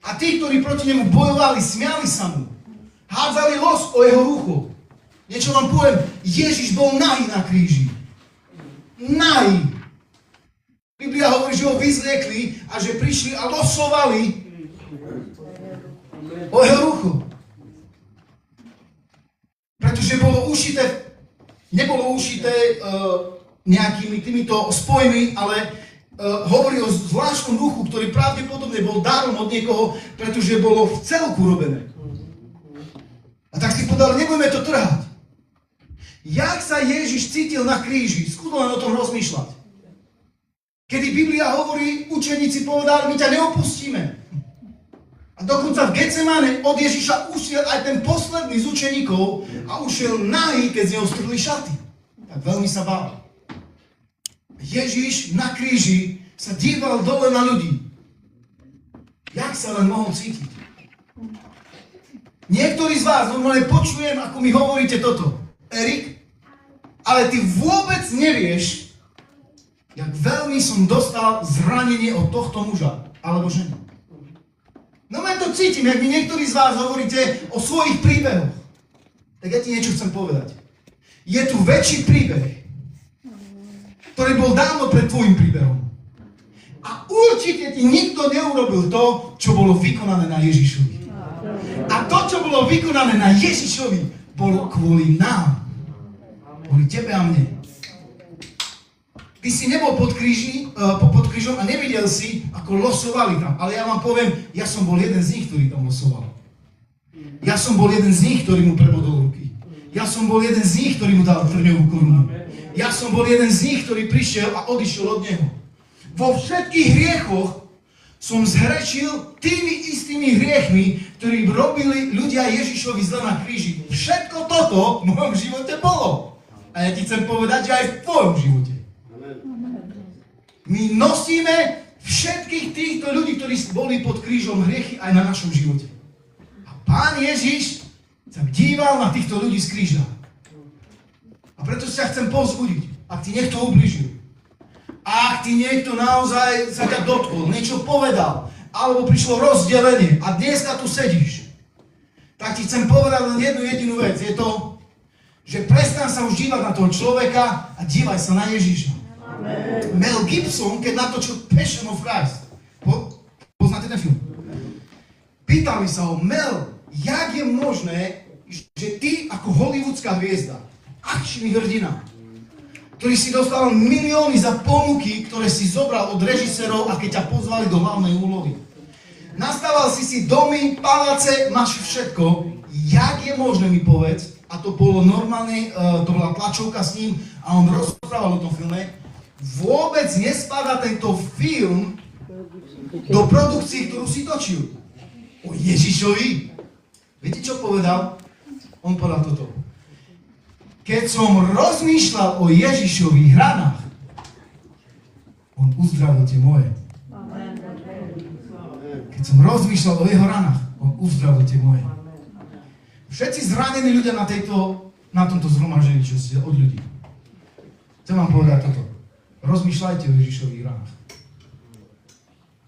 A tí, ktorí proti nemu bojovali, smiali sa mu. Hádzali los o jeho rucho. Niečo vám poviem, Ježiš bol nahý na kríži. Nahý. Biblia hovorí, že ho vyzliekli a že prišli a losovali o jeho rucho. Pretože nebolo ušité nejakými týmito spojmi, ale hovorí o zvláštnom duchu, ktorý pravdepodobne bol darom od niekoho, pretože bolo v celku robené. A tak si povedal, nebudeme to trhať. Jak sa Ježiš cítil na kríži? Skús len o tom rozmýšľať. Kedy Biblia hovorí, učeníci povedali, my ťa neopustíme. A dokonca v Getsemane od Ježiša ušiel aj ten posledný z učeníkov a ušiel nahý, keď z neho strhli šaty. Tak veľmi sa bál. Ježiš na kríži sa díval dole na ľudí. Jak sa len mohol cítiť? Niektorí z vás normálne počujem, ako mi hovoríte toto. Erik, ale ty vôbec nevieš, jak veľmi som dostal zranenie od tohto muža alebo ženy. No ja to cítim, jak mi niektorí z vás hovoríte o svojich príbehoch. Tak ja ti niečo chcem povedať. Je tu väčší príbeh. ktorý bol dávno pred tvojim príbehom. A určite ti nikto neurobil to, čo bolo vykonané na Ježišovi. A to, čo bolo vykonané na Ježišovi, bolo kvôli nám. Kvôli tebe a mne. Ty si nebol pod krížom a nevidel si, ako losovali tam. Ale ja vám poviem, ja som bol jeden z nich, ktorý tam losoval. Ja som bol jeden z nich, ktorý mu prebodol ruky. Ja som bol jeden z nich, ktorý mu dal trňovú korunu. Ja som bol jeden z nich, ktorý prišiel a odišiel od neho. Vo všetkých hriechoch som zhrešil tými istými hriechmi, ktorí robili ľudia Ježišovi zle na kríži. Všetko toto v mojom živote bolo. A ja ti chcem povedať, že aj v tvojom živote. My nosíme všetkých týchto ľudí, ktorí boli pod krížom hriechy aj na našom živote. A Pán Ježiš sa díval na týchto ľudí z kríža. A preto sa chcem povzbudiť, ak ti niekto ublížil, ak ti niekto naozaj sa ťa dotkol, niečo povedal, alebo prišlo rozdelenie a dneska tu sedíš, tak ti chcem povedať len jednu jedinú vec. Je to, že prestan sa už dívať na toho človeka a dívaj sa na Ježiša. Amen. Mel Gibson, keď natočil Passion of Christ, poznáte ten film? Pýtali sa ho, Mel, jak je možné, že ty ako hollywoodská hviezda, akčný hrdina, ktorý si dostal milióny za ponuky, ktoré si zobral od režisérov a keď ťa pozvali do hlavnej úlohy. Nastaval si domy, paláce, máš všetko. Jak je možné, mi povedz, a to bolo normálne, to bola tlačovka s ním a on rozprával o tom filme, vôbec nespadá tento film do produkcie, ktorú si točil. O Ježišovi. Viete, čo povedal? On povedal toto. Keď som rozmýšľal o Ježišových ranách, on uzdravil tie moje. Keď som rozmýšľal o jeho ranách, on uzdravil tie moje. Všetci zranení ľudia na tomto zhromaždení, čo ste od ľudí. Chcem vám povedať toto. Rozmýšľajte o Ježišových ranách.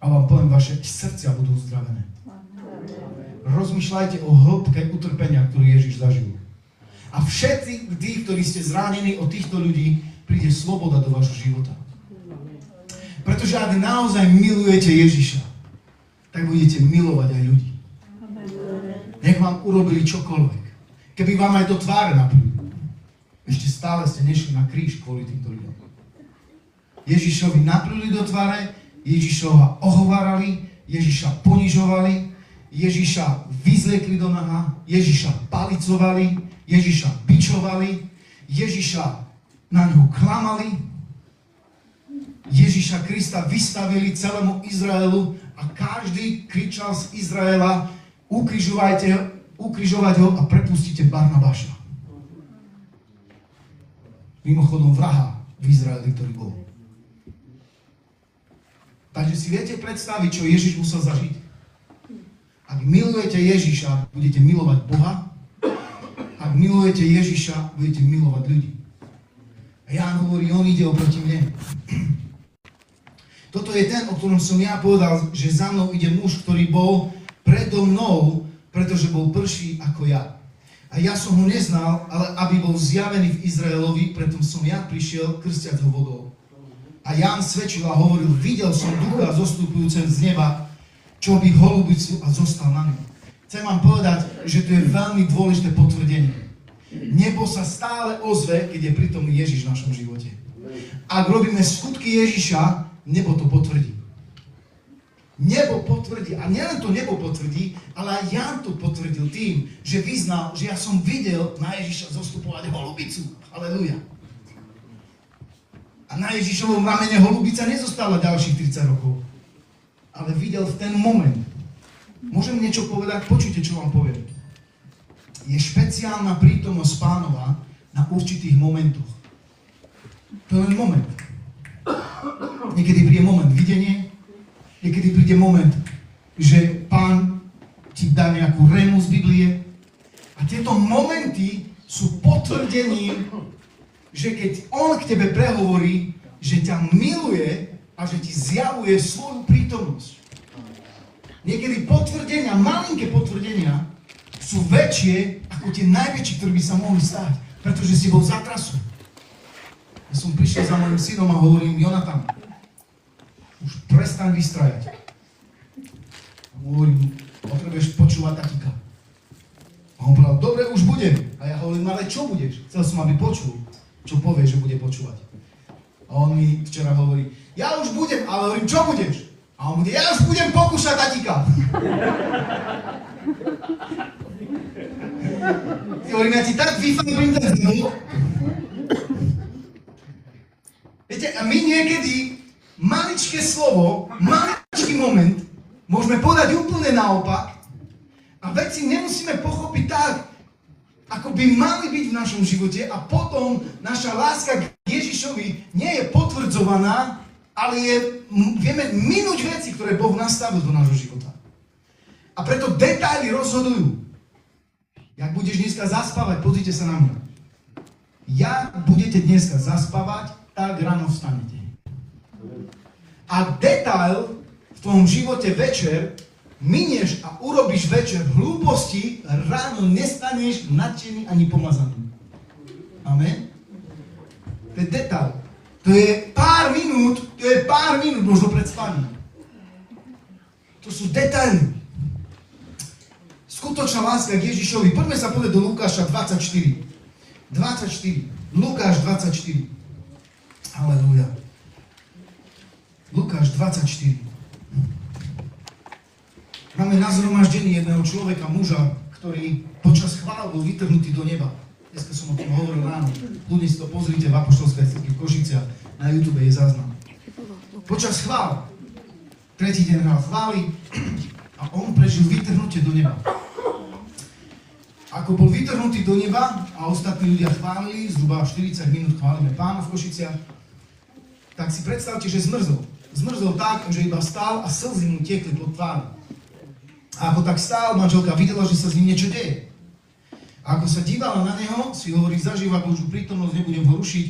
A vám poviem, vaše srdcia budú uzdravené. Rozmýšľajte o hĺbke utrpenia, ktorú Ježiš zažil. A všetci tí, ktorí ste zranení, od týchto ľudí príde sloboda do vašho života. Pretože ak naozaj milujete Ježiša, tak budete milovať aj ľudí. Nech vám urobili čokoľvek. Keby vám aj do tváre napľuli. Ešte stále ste nešli na kríž kvôli týmto ľuďom. Ježišovi napľuli do tváre, Ježišova ohovárali, Ježiša ponižovali, Ježiša vyzliekli do naha, Ježiša palicovali, Ježiša bičovali, Ježiša na ňu klamali, Ježiša Krista vystavili celému Izraelu a každý kričal z Izraela, ukrižovať ho a prepustite Barnabáša. Mimochodom vraha v Izraeli, ktorý bol. Takže si viete predstaviť, čo Ježiš musel zažiť? Ak milujete Ježiša, budete milovať Boha. Ak milujete Ježiša, budete milovať ľudí. A Ján hovorí, on ide oproti mne. Toto je ten, o ktorom som ja povedal, že za mnou ide muž, ktorý bol predo mnou, pretože bol prší ako ja. A ja som ho neznal, ale aby bol zjavený v Izraelovi, preto som ja prišiel krstiať ho vodou. A Ján svedčil a hovoril, videl som ducha zostupujúceho z neba, čo by holubicu a zostal na ňu. Chcem vám povedať, že to je veľmi dôležité potvrdenie. Nebo sa stále ozve, keď je pritomný Ježiš v našom živote. Ak robíme skutky Ježiša, nebo to potvrdí. Nebo potvrdí. A nielen to nebo potvrdí, ale aj Ján to potvrdil tým, že vyznal, že ja som videl na Ježiša zostupovať holubicu. Halelúja. A na Ježišovom ramene holubica nezostala ďalších 30 rokov. Ale videl v ten moment. Môžem niečo povedať? Počujte, čo vám poviem. Je špeciálna prítomnosť Pánova na určitých momentoch. To je len moment. Niekedy príde moment videnie, niekedy príde moment, že Pán ti dá nejakú rému z Biblie. A tieto momenty sú potvrdením, že keď On k tebe prehovorí, že ťa miluje a že ti zjavuje svoju prítomnosť. Niekedy potvrdenia, malinké potvrdenia, sú väčšie ako tie najväčšie, ktoré by sa mohli stať, pretože si bol za trasu. Ja som prišiel za mojim synom a hovorím, Jonatan, už prestaň vystrajať. A mu hovorím, potrebuješ počúvať tatíka. A on povedal, dobre, už budem. A ja hovorím, ale čo budeš? Chcel som, aby počul, čo povie, že bude počúvať. A on mi včera hovorí, ja už budem, ale hovorím, čo budeš? A on bude, ja už budem pokúšať tatíka. Hovorím, ja ti tak vyfarbím ten zvuk. Viete, a my niekedy maličké slovo, maličký moment môžeme povedať úplne naopak a veci nemusíme pochopiť tak, ako by mali byť v našom živote a potom naša láska k Ježišovi nie je potvrdzovaná, ale vieme minúť veci, ktoré Boh nastavil do nášho života. A preto detaily rozhodujú. Jak budeš dneska zaspávať, pozrite sa na mňa. Jak budete dneska zaspávať, tak ráno vstanete. A detail v tvojom živote večer minieš a urobíš večer hlúposti, ráno nestaneš nadšený ani pomazaný. Amen? To je detail. To je pár minút možno pred spaním. To sú detaily. Skutočná láska k Ježišovi. Poďme sa pozrieť do Lukáša 24. Lukáš 24. Halelúja. Lukáš 24. Máme na zhromaždení jedného človeka, muža, ktorý počas chvál bol vytrhnutý do neba. Dneska som o tom hovoril ráno. Ľudí si to pozrite v Apoštolskej cirkvi v Košiciach. Na YouTube je záznam. Počas chvál. Tretí deň hral chvály a on prežil vytrhnutie do neba. Ako bol vytrhnutý do neba a ostatní ľudia chválili, zhruba 40 minút chválime Pána v Košiciach, tak si predstavte, že zmrzol. Zmrzol tak, že iba stál a slzy mu tiekli pod tvári. A ako tak stál, manželka videla, že sa s ním niečo deje. A ako sa dívala na neho, si hovorí, zažíva Božiu prítomnosť, nebudem ho rušiť,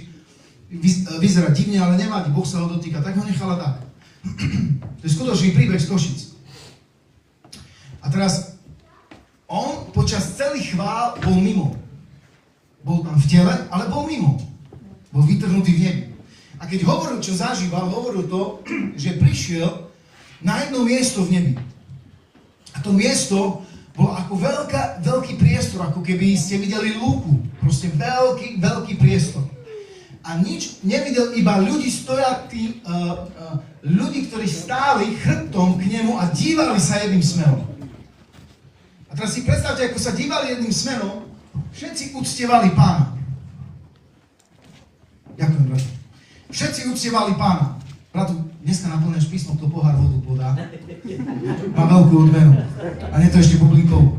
vyzerá divne, ale nevadí, Boh sa ho dotýka, tak ho nechala tak. To je skutočný príbeh z Košic. A teraz, on počas celých chvál bol mimo. Bol tam v tele, ale bol mimo. Bol vytrhnutý v nebi. A keď hovoril, čo zažíval, hovoril to, že prišiel na jedno miesto v nebi. A to miesto bolo ako veľký priestor, ako keby ste videli lúku. Proste veľký priestor. A nič nevidel, iba ľudí stojatí, ľudí, ktorí stáli chrbtom k nemu a dívali sa jedným smerom. A teraz si predstavte, ako sa dívali jedným smerom, všetci uctievali Pána. Ďakujem, brat. Všetci uctievali Pána. Bratu, dneska naplňaš písmo, kto pohár vodu podá. Má veľkú odmenu. A nie to ešte bublinkou.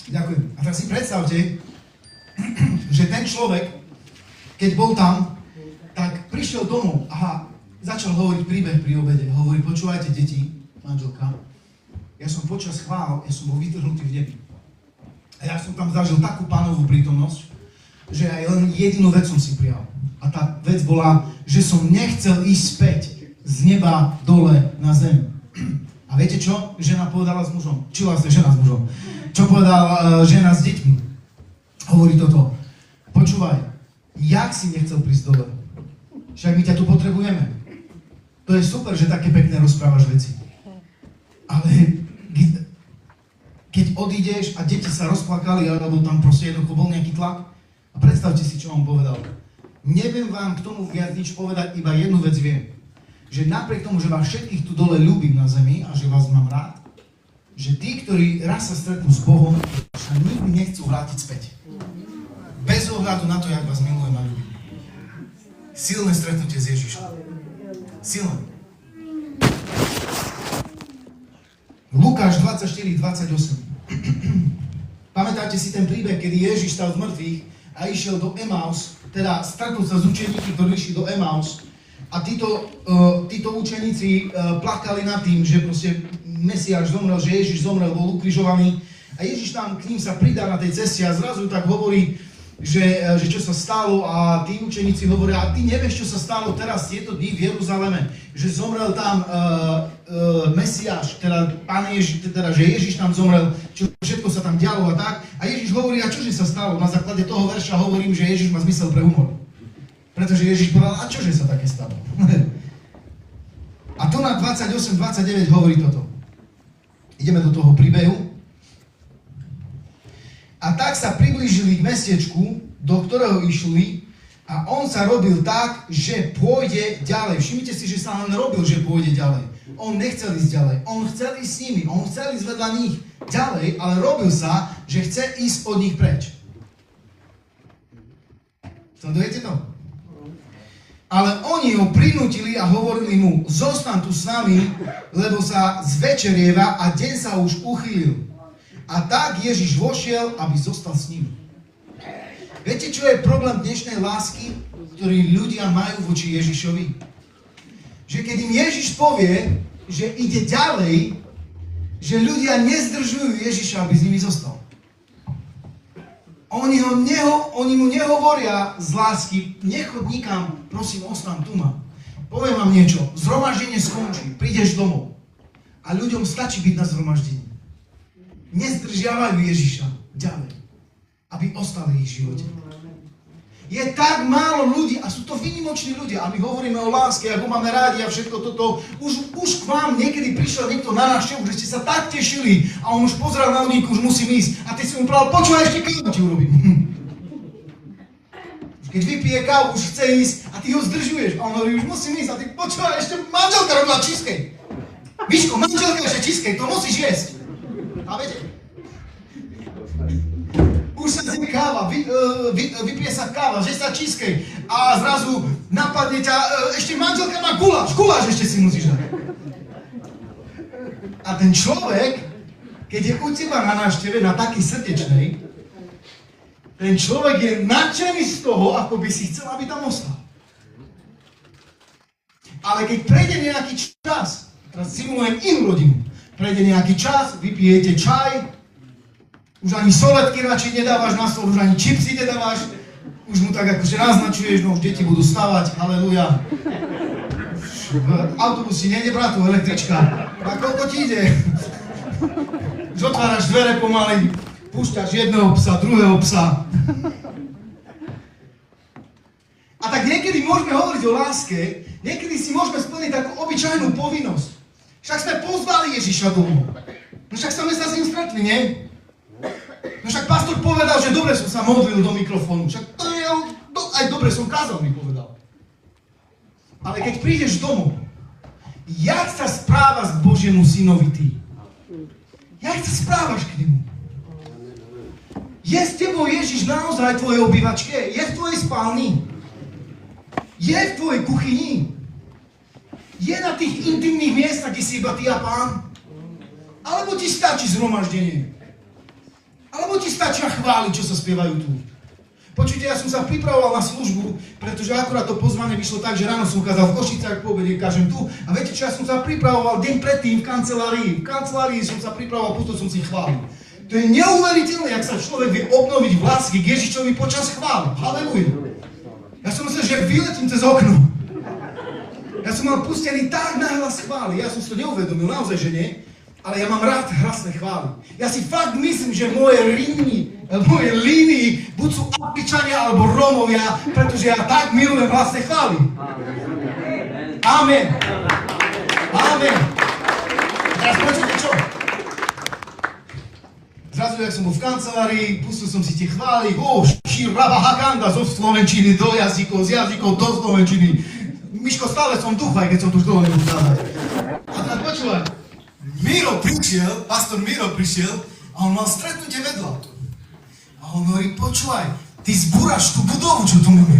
Ďakujem. A teraz si predstavte, že ten človek, keď bol tam, tak prišiel domov a začal hovoriť príbeh pri obede. Hovorí, počúvajte, deti, manželka, ja som počas chvál, ja som bol vytrhnutý v nebi. A ja som tam zažil takú Pánovú prítomnosť, že aj len jedinú vec som si prijal. A tá vec bola, že som nechcel ísť späť z neba dole na zem. A viete čo? Žena povedala s mužom. Či vlastne žena s mužom. Čo povedala žena s deťmi? Hovorí toto. Počúvaj, jak si nechcel prísť dole? Však my ťa tu potrebujeme. To je super, že také pekné rozprávaš veci. Ale keď odídeš a deti sa rozplakali, alebo tam proste jednoducho bol nejaký tlak, a predstavte si, čo on povedal. Neviem vám k tomu viac nič povedať, iba jednu vec viem. Že napriek tomu, že vás všetkých tu dole ľúbim na zemi a že vás mám rád, že tí, ktorí raz sa stretnú s Bohom, sa nikdy nechcú vrátiť späť. Bez ohľadu na to, jak vás milujem a ľúbim. Silné stretnutie s Ježišom. Silné. Lukáš 24:28. Pamätáte si ten príbeh, kedy Ježiš stal z mŕtvych a išiel do Emaus, teda stretol sa s učeníkmi, ktorí išli do Emaus a títo učeníci plakali nad tým, že proste Mesiáš zomrel, že Ježiš zomrel, bol ukrižovaný a Ježiš tam k ním sa pridá na tej ceste a zrazu tak hovorí že čo sa stalo a tí učeníci hovoria, a ty nevieš, čo sa stalo teraz tieto dni v Jeruzaleme, že zomrel tam Mesiáš, teda Pán Ježiš, teda že Ježiš tam zomrel, čo všetko sa tam dialo a tak. A Ježiš hovorí, a čože sa stalo? Na základe toho verša hovorím, že Ježiš má zmysel pre humor. Pretože Ježiš povedal, a čože sa také stalo? A tu na 28-29 hovorí toto. Ideme do toho príbehu. A tak sa priblížili k mestečku, do ktorého išli, a on sa robil tak, že pôjde ďalej. Všimnite si, že sa len robil, že pôjde ďalej. On nechcel ísť ďalej. On chcel ísť s nimi. On chcel ísť vedľa nich ďalej, ale robil sa, že chce ísť od nich preč. Sledujete to? Ale oni ho prinútili a hovorili mu, zostaň tu s nami, lebo sa zvečerieva a deň sa už uchýlil. A tak Ježiš vošiel, aby zostal s ním. Viete, čo je problém dnešnej lásky, ktorý ľudia majú voči Ježišovi? Že keď im Ježiš povie, že ide ďalej, že ľudia nezdržujú Ježiša, aby s nimi zostal. Oni mu nehovoria z lásky, nechod nikam, prosím, ostan tu ma. Poviem vám niečo, zhromaždenie skončí, prídeš domov. A ľuďom stačí byť na zhromaždení. Nezdržiavajú Ježiša ďalej, aby ostali v ich živote. Je tak málo ľudí a sú to výnimoční ľudia a my hovoríme o láske, ako máme rádi a všetko toto. Už k vám niekedy prišiel niekto na návštevu, že ste sa tak tešili a on už pozrel na hodinku, už musím ísť a ty si mu povedal, počúvaj, ešte kávu ti urobím. Keď vypije kávu, už chce ísť a ty ho zdržuješ a on hovorí, už musím ísť a ty počúvaj, ešte manželka robila cheesecake. Víško, manželka ešte cheesecake, to musíš jesť. A viete, už sa zje káva, vypije sa káva, že sa cheesecake a zrazu napadne ťa, ešte manželka má guláš ešte si musíš dať. A ten človek, keď je u teba na návšteve, na takej srdečnej, ten človek je nadšený z toho, ako by si chcel, aby tam ostal. Ale keď prejde nejaký čas, teraz simulujem inú rodinu, prejde nejaký čas, vypijete čaj, už ani soletky radšej nedávaš na stôl, už ani čipsy nedávaš, už mu tak akože naznačuješ, no už deti budú stavať, haleluja. V autobusi nejde bratu, električka, a koľko ti ide? Už otváraš dvere pomaly, púšťaš jedného psa, druhého psa. A tak niekedy môžeme hovoriť o láske, niekedy si môžeme splniť takú obyčajnú povinnosť. Však sme pozvali Ježiša domov. No však sme sa s ním stretli, nie? No však pastor povedal, že dobre som sa modlil do mikrofónu. Však to je, aj dobre som kázal, mi povedal. Ale keď prídeš domov, jak sa správaš k Božiemu synovi ty? Jak sa správaš k nemu? Je s tebou Ježiš naozaj v tvojej obývačke? Je v tvojej spálni? Je v tvojej kuchyni? Je na tých intimných miestach, kde si iba ty a Pán? Alebo ti stačí zhromaždenie? Alebo ti stačia chvály, čo sa spievajú tu? Počujte, ja som sa pripravoval na službu, pretože akurát to pozvanie vyšlo tak, že ráno som kázal v Košicách, po obede kážem tu. A viete čo, ja som sa pripravoval deň predtým v kancelárii. V kancelárii som sa pripravoval, pustil som si chvály. To je neuveriteľné, jak sa človek vie obnoviť v lásky k Ježišovi počas chvály. Halleluja. Ja som myslel, že vyletím cez okno. Ja som mal pustený tak nahlas chvály. Ja som si to neuvedomil, naozaj, že nie. Ale ja mám rád hlasné chvály. Ja si fakt myslím, že moje línii buď sú Afričania alebo Rómovia, pretože ja tak milujem hlasné chvály. Amen. Amen. Teraz počujte čo? Zrazu, jak som bol v kancelárii, pustil som si tie chvály, širava hakanda zo slovenčiny do jazykov, z jazykov do slovenčiny. Miško, stále som v duchu, aj keď som tu školu nebudú dávať. A teraz počúvaj. Pastor Miro prišiel a on mal stretnutie vedľa. A on hovorí, počúvaj, ty zbúraš tú budovu, čo tu máme.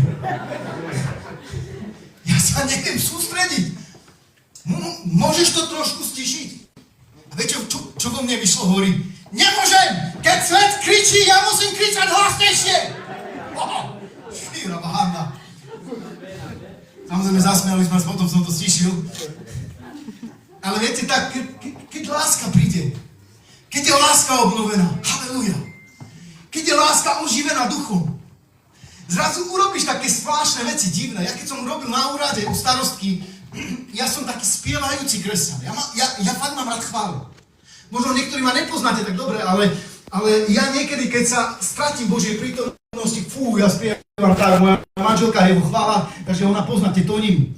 Ja sa neviem sústrediť. Môžeš to trošku stišiť? A viete, čo vo mne vyšlo? Hovorí, nemôžem! Keď svet kričí, ja musím kričať hlasnejšie! Švíra bahanda. Samozrejme, zasmiali sme, potom som to stišil. Ale viete, tak, keď láska príde, keď je láska obnovená, halleluja, keď je láska oživená duchom, Zrazu urobíš také zvláštne veci, divné. Ja keď som robil na úrade u starostky, ja som taký spievajúci kresťan. Ja fakt mám rád chválu. Možno niektorí ma nepoznáte tak dobre, ale ja niekedy, keď sa stratím Božej prítomnosti, ja spievam tak, moja manželka je vo chvála, takže ona pozná tie tóny.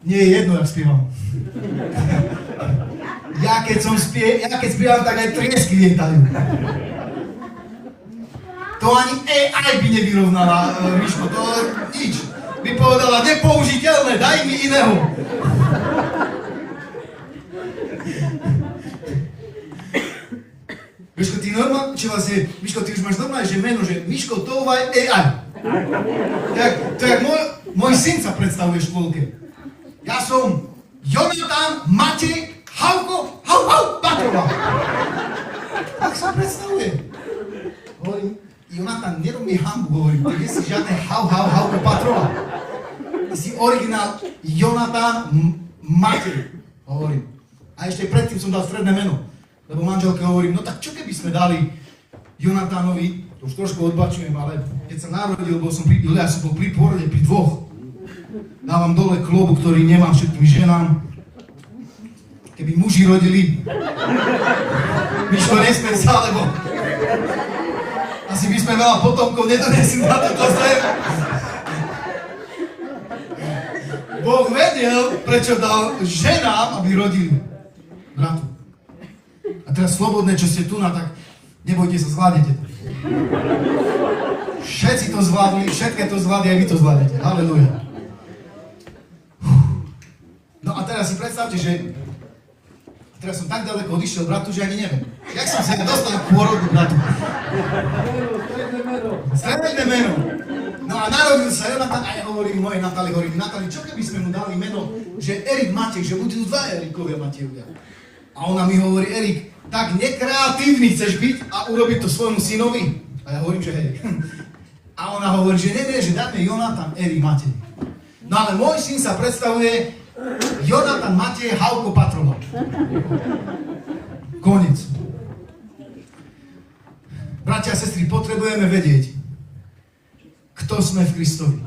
Nie je jedno, jak spievam. Ja keď spievam, tak aj triesky lietajú. To ani AI by nevyrovnala, Miško, to nič. By povedala, nepoužiteľné, daj mi iného. Miško, ty normálne, Miško, ty už máš normálne, že meno, že Miško Touvaj AI. To jak môj syn sa predstavuje v škôlke. Ja som Jonatán Matej Havko Patrova. Tak sa predstavuje. Hovorím, Jonatán, nerob mi hambu, hovorím, ty nie si žiadne Havko Patrova. Ty si originál Jonatán Matej, hovorím. A ešte predtým som dal stredné meno. Lebo manželke hovorím, no tak čo keby sme dali Jonatánovi, to už trošku odbačujem, ale keď sa narodil, ja som bol pri pôrode, pri dvoch. Dávam dole klobúk, ktorý nemám všetkým ženám. Keby muži rodili, Miško, nesmej sa, lebo asi by sme veľa potomkov nedonesli na toto zem. Boh vedel, prečo dal ženám, aby rodili bratu. A teraz slobodné, čo ste tu na, tak nebojte sa, zvládnete to. Všetci to zvládli, všetké to zvládli, aj vy to zvládnete. Halelujá. No a teraz si predstavte, že teraz som tak ďaleko odišiel bratu, že ani neviem. Jak som sa dostal k pôrodu bratu? Stredné meno. No a narodil sa Jonatán a ja hovorím mojej Natálii, Natálii, čo keby sme mu dali meno, že Erik Matej, že budú dva Erikovia Matejovia. A ona mi hovorí, Erik, tak nekreatívny chceš byť a urobiť to svojmu synovi? A ja hovorím, že hej. A ona hovorí, že nie, že dáme Jonatán Erik Matej. No ale môj syn sa predstavuje Jonatán Matej Havko Patrova. Koniec. Bratia a sestry, potrebujeme vedieť, kto sme v Kristovi.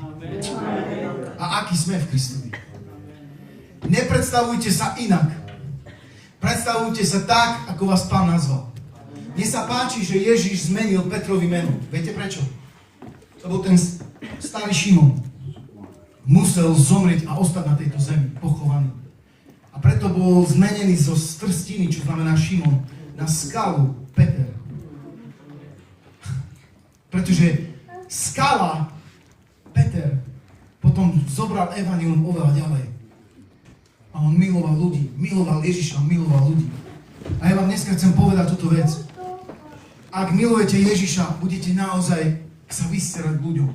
A aký sme v Kristovi. Nepredstavujte sa inak. Predstavujte sa tak, ako vás Pán nazval. Mne sa páči, že Ježiš zmenil Petrovi meno. Viete prečo? Lebo ten starý Šimon musel zomrieť a ostať na tejto zemi, pochovaný. A preto bol zmenený zo strstiny, čo znamená Šimon, na skalu Peter. Pretože skala Peter potom zobral evanjelium oveľa ďalej. A on miloval ľudí, miloval Ježiša, miloval ľudí. A ja vám dneska chcem povedať túto vec. Ak milujete Ježiša, budete naozaj sa vystierať ľuďom.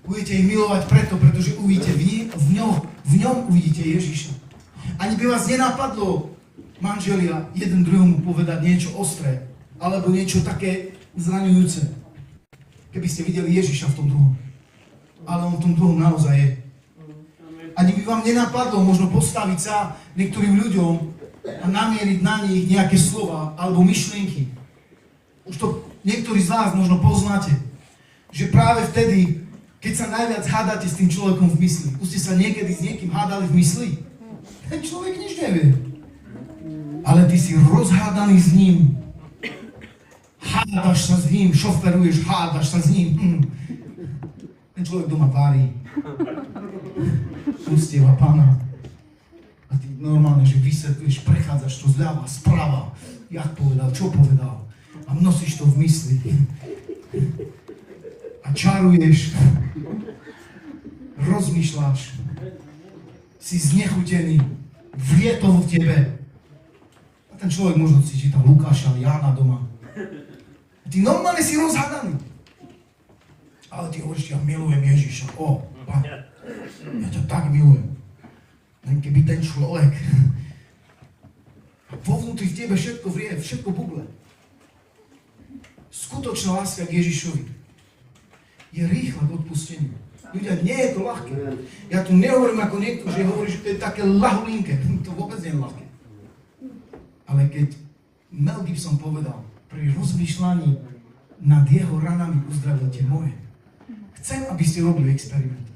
Budete ich milovať pretože uvidíte v ňom uvidíte Ježiša. Ani by vás nenapadlo, manželia, jeden druhému povedať niečo ostré, alebo niečo také zraňujúce. Keby ste videli Ježiša v tom druhom. Ale on v tom druhom naozaj je. Ani by vám nenapadlo možno postaviť sa niektorým ľuďom a namieriť na nich nejaké slova alebo myšlienky. Už to niektorí z vás možno poznáte, že práve vtedy, keď sa najviac hádate s tým človekom v mysli, už ste sa niekedy s niekým hádali v mysli, ten človek nič nevie. Ale ty si rozhádaný s ním. Hádaš sa s ním, šoferuješ, hádaš sa s ním. Ten človek doma varí. Ustieva Pána. A ty normálne, že vysvetlíš, prechádzaš to zľava, sprava. Jak povedal, čo povedal. A nosíš to v mysli. A čaruješ. Rozmýšľaš. Si znechutený. Vrie to v tebe. A ten človek možno si čítal Lukáša, Jána doma. A ty normálne si rozhádaný. Ale ty hovoríš, ja milujem Ježiša. Pán, ja ťa tak milujem. Len keby ten človek vo vnútri v tebe všetko vrie, všetko buble. Skutočná láska k Ježišovi je rýchla k odpusteniu. Ľudia, nie je to ľahké. Ja tu nehovorím ako niekto, že hovorí, že to je také ľahulinké. To vôbec nie je ľahké. Ale keď Mel Gibson povedal, pri rozmýšľaní nad jeho ranami uzdravil tie moje, Chcem, aby ste robili experiment.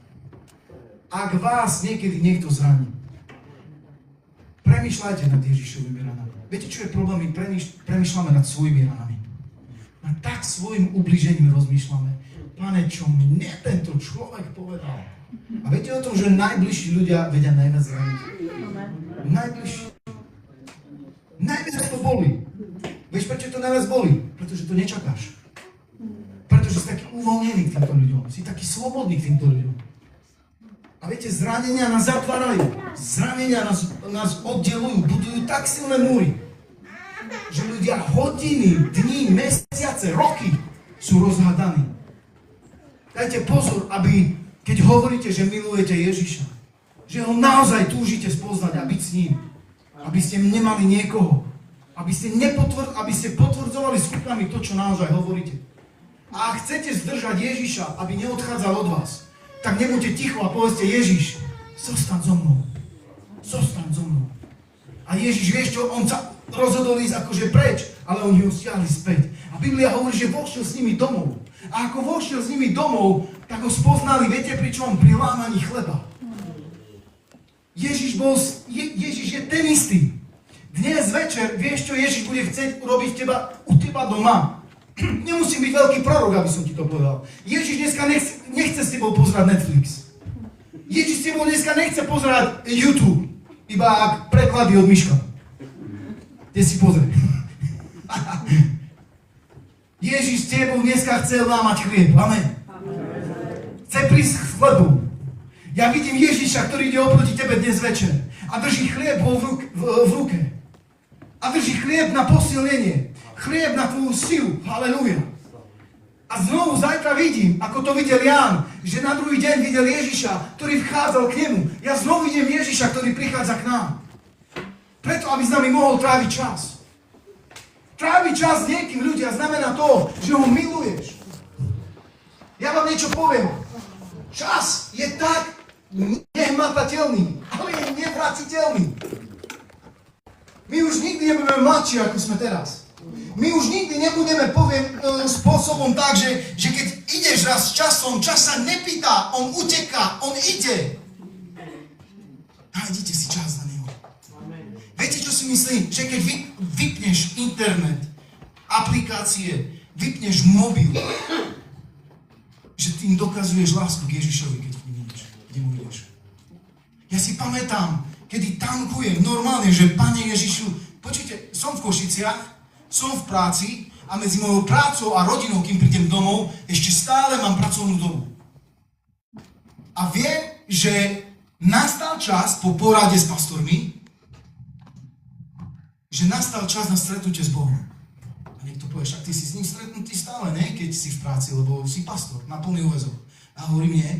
Ak vás niekedy niekto zraní, premýšľajte nad Ježišovými ranami. Viete, čo je problém? My premýšľame nad svojimi ranami. Nad tak svojim ubližením rozmýšľame. Pane, čo mne tento človek povedal? A viete o tom, že najbližší ľudia vedia najviac zraniť? Najbližší. Najviac to boli. Vieš, prečo to najviac boli? Pretože to nečakáš. Pretože si taký uvoľnený k týmto ľuďom. Si taký slobodný k týmto ľuďom. A viete, zranenia nás zatvárajú. Zranenia nás oddelujú. Budujú tak silné múry, že ľudia hodiny, dní, mesiace, roky sú rozhádaní. Dajte pozor, aby keď hovoríte, že milujete Ježiša, že ho naozaj túžite spoznať a byť s ním, aby ste nemali niekoho, aby ste potvrdzovali skutkami to, čo naozaj hovoríte. A ak chcete zdržať Ježiša, aby neodchádzal od vás, tak nebuďte ticho a povedzte: Ježiš, zostaň so mnou. Zostaň so mnou. A Ježiš, vieš čo, on sa rozhodol ísť akože preč, ale oni ho stiahli späť. A Biblia hovorí, že vošiel s nimi domov. A ako vošiel s nimi domov, tak ho spoznali, viete pri čom? Pri lámaní chleba. Ježiš je ten istý. Dnes večer, vieš čo Ježiš bude chcieť urobiť u teba doma? Nemusím byť veľký prorok, aby som ti to povedal. Ježiš dneska nechce s tebou pozerať Netflix. Ježiš s tebou dneska nechce pozerať YouTube. Iba ak preklady od Miška. Kde si pozrie. Ježiš s tebou dneska chce lámať chlieb. Amen. Chce prísť s chlebom. Ja vidím Ježiša, ktorý ide oproti tebe dnes večer. A drží chlieb v ruke. A drží chlieb na posilnenie. Chlieb na tvoju silu. Halelúja. A znovu zajtra vidím, ako to videl Ján, že na druhý deň videl Ježiša, ktorý vchádzal k nemu. Ja znovu vidím Ježiša, ktorý prichádza k nám. Preto, aby s nami mohol tráviť čas. Tráviť čas s niekým, ľudia, znamená to, že ho miluješ. Ja vám niečo poviem. Čas je tak nehmatateľný, ale je nevraciteľný. My už nikdy nebudeme mladší, ako sme teraz. My už nikdy nebudeme, spôsobom tak, že keď ideš raz s časom, čas sa nepýta, on uteká, on ide. Nájdite si čas na neho. Viete, čo si myslím? Že keď vypneš internet, aplikácie, vypneš mobil, že tým dokazuješ lásku k Ježišovi, keď k ním ideš, kde mu ideš. Ja si pamätám, kedy tankujem normálne, že Pane Ježišu, počujte, som v Košiciach, som v práci a medzi mojou prácou a rodinou, kým prídem domov, ešte stále mám pracovnú dobu. A viem, že nastal čas po porade s pastormi, že nastal čas na stretnutie s Bohom. A niekto povie, však ty si s ním stretnutý stále, ne? Keď si v práci, lebo si pastor, na plný úväzok. A hovorím, nie,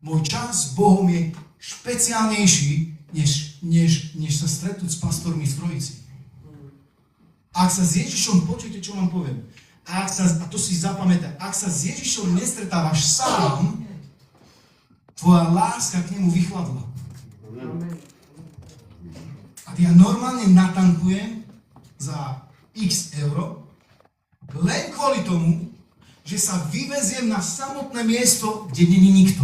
môj čas s Bohom je špeciálnejší, než sa stretnúť s pastormi v Trojici. Ak sa s Ježišom, počujte, čo vám poviem, a to si zapamätaj, ak sa s Ježišom nestretávaš sám, tvoja láska k nemu vychladla. A ja normálne natankujem za x euro, len kvôli tomu, že sa vyveziem na samotné miesto, kde není nikto.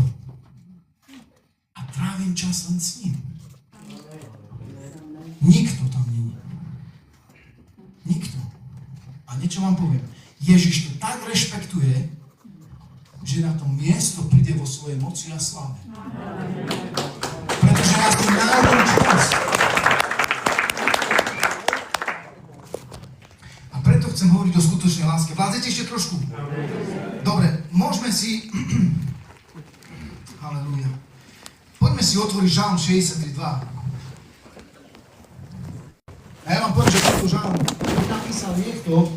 A trávim čas len s ním. Nikto tam není. Nikto. A niečo vám poviem. Ježiš to tak rešpektuje, že na to miesto príde vo svojej moci a sláve. Pretože ja som národný čas. A preto chcem hovoriť o skutočnej láske. Vládzete ešte trošku? Dobre, môžeme si... Halelúja. Poďme si otvoriť Žalm 63:2. A ja vám poviem, že tento žalm napísal niekto,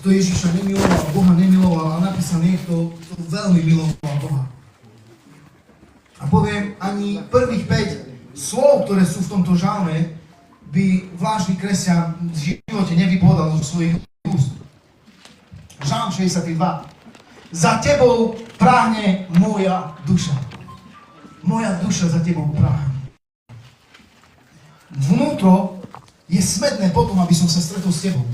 kto Ježiša nemiloval, Boha nemiloval, ale napísal niekto, kto veľmi miloval Boha. A poviem, ani prvých 5 slov, ktoré sú v tomto žalme, by vážny kresťan v živote nevypovedal zo svojich úst. Žalm 63:2. Za tebou práhne moja duša. Moja duša za tebou práhne. Vnútro je smedné potom, aby som sa stretol s tebou.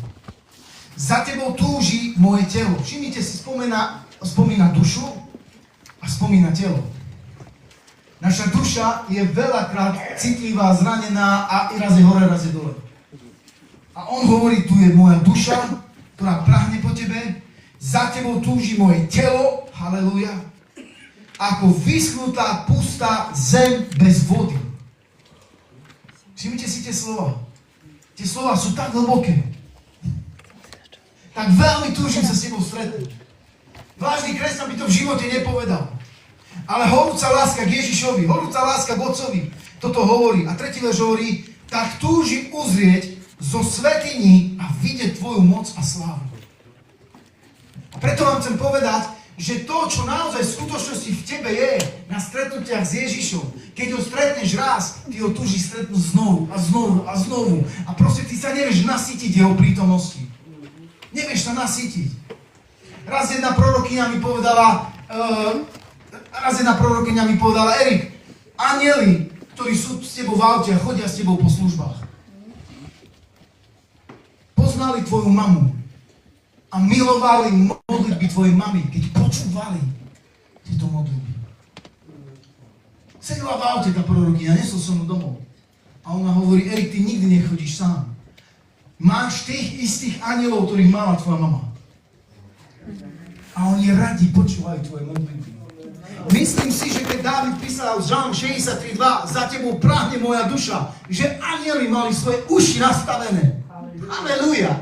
Za tebou túži moje telo. Všimnite si, spomína dušu spomína telo. Naša duša je veľakrát citlivá, zranená a i raz je hore, raz je dole. A on hovorí, tu je moja duša, ktorá prahne po tebe, za tebou túži moje telo, halelúja, ako vyschnutá, pustá zem bez vody. Všimnite si tie slova. Tie slova sú tak hlboké. Tak veľmi túžim sa s tebou stretnúť. Vážny kresťan by to v živote nepovedal. Ale horúca láska k Ježišovi, horúca láska k Otcovi, toto hovorí. A tretí verš hovorí, tak túžim uzrieť zo svätyní a vidieť tvoju moc a slávu. A preto vám chcem povedať, že to, čo naozaj v skutočnosti v tebe je na stretnutiach s Ježišom, keď ho stretneš raz, ty ho túžiš stretnúť znovu a znovu a znovu. A proste ty sa nevieš nasytiť jeho prítomnosti. Nevieš sa nasytiť. Raz jedna prorokyňa mi povedala, Erik, anjeli, ktorí sú s tebou v aute a chodia s tebou po službách, poznali tvoju mamu a milovali modlitby tvojej mamy, keď počúvali tieto modlitby. Sedela v aute tá prorokyňa, nesol som ju domov. A ona hovorí, Erik, ty nikdy nechodíš sám. Máš tých istých anjelov, ktorých mala tvoja mama. A oni radi počúvajú tvoje modlitby. Myslím si, že keď Dávid písal Žalm 63:2, za tebou prahne moja duša, že anjeli mali svoje uši nastavené. Halelúja.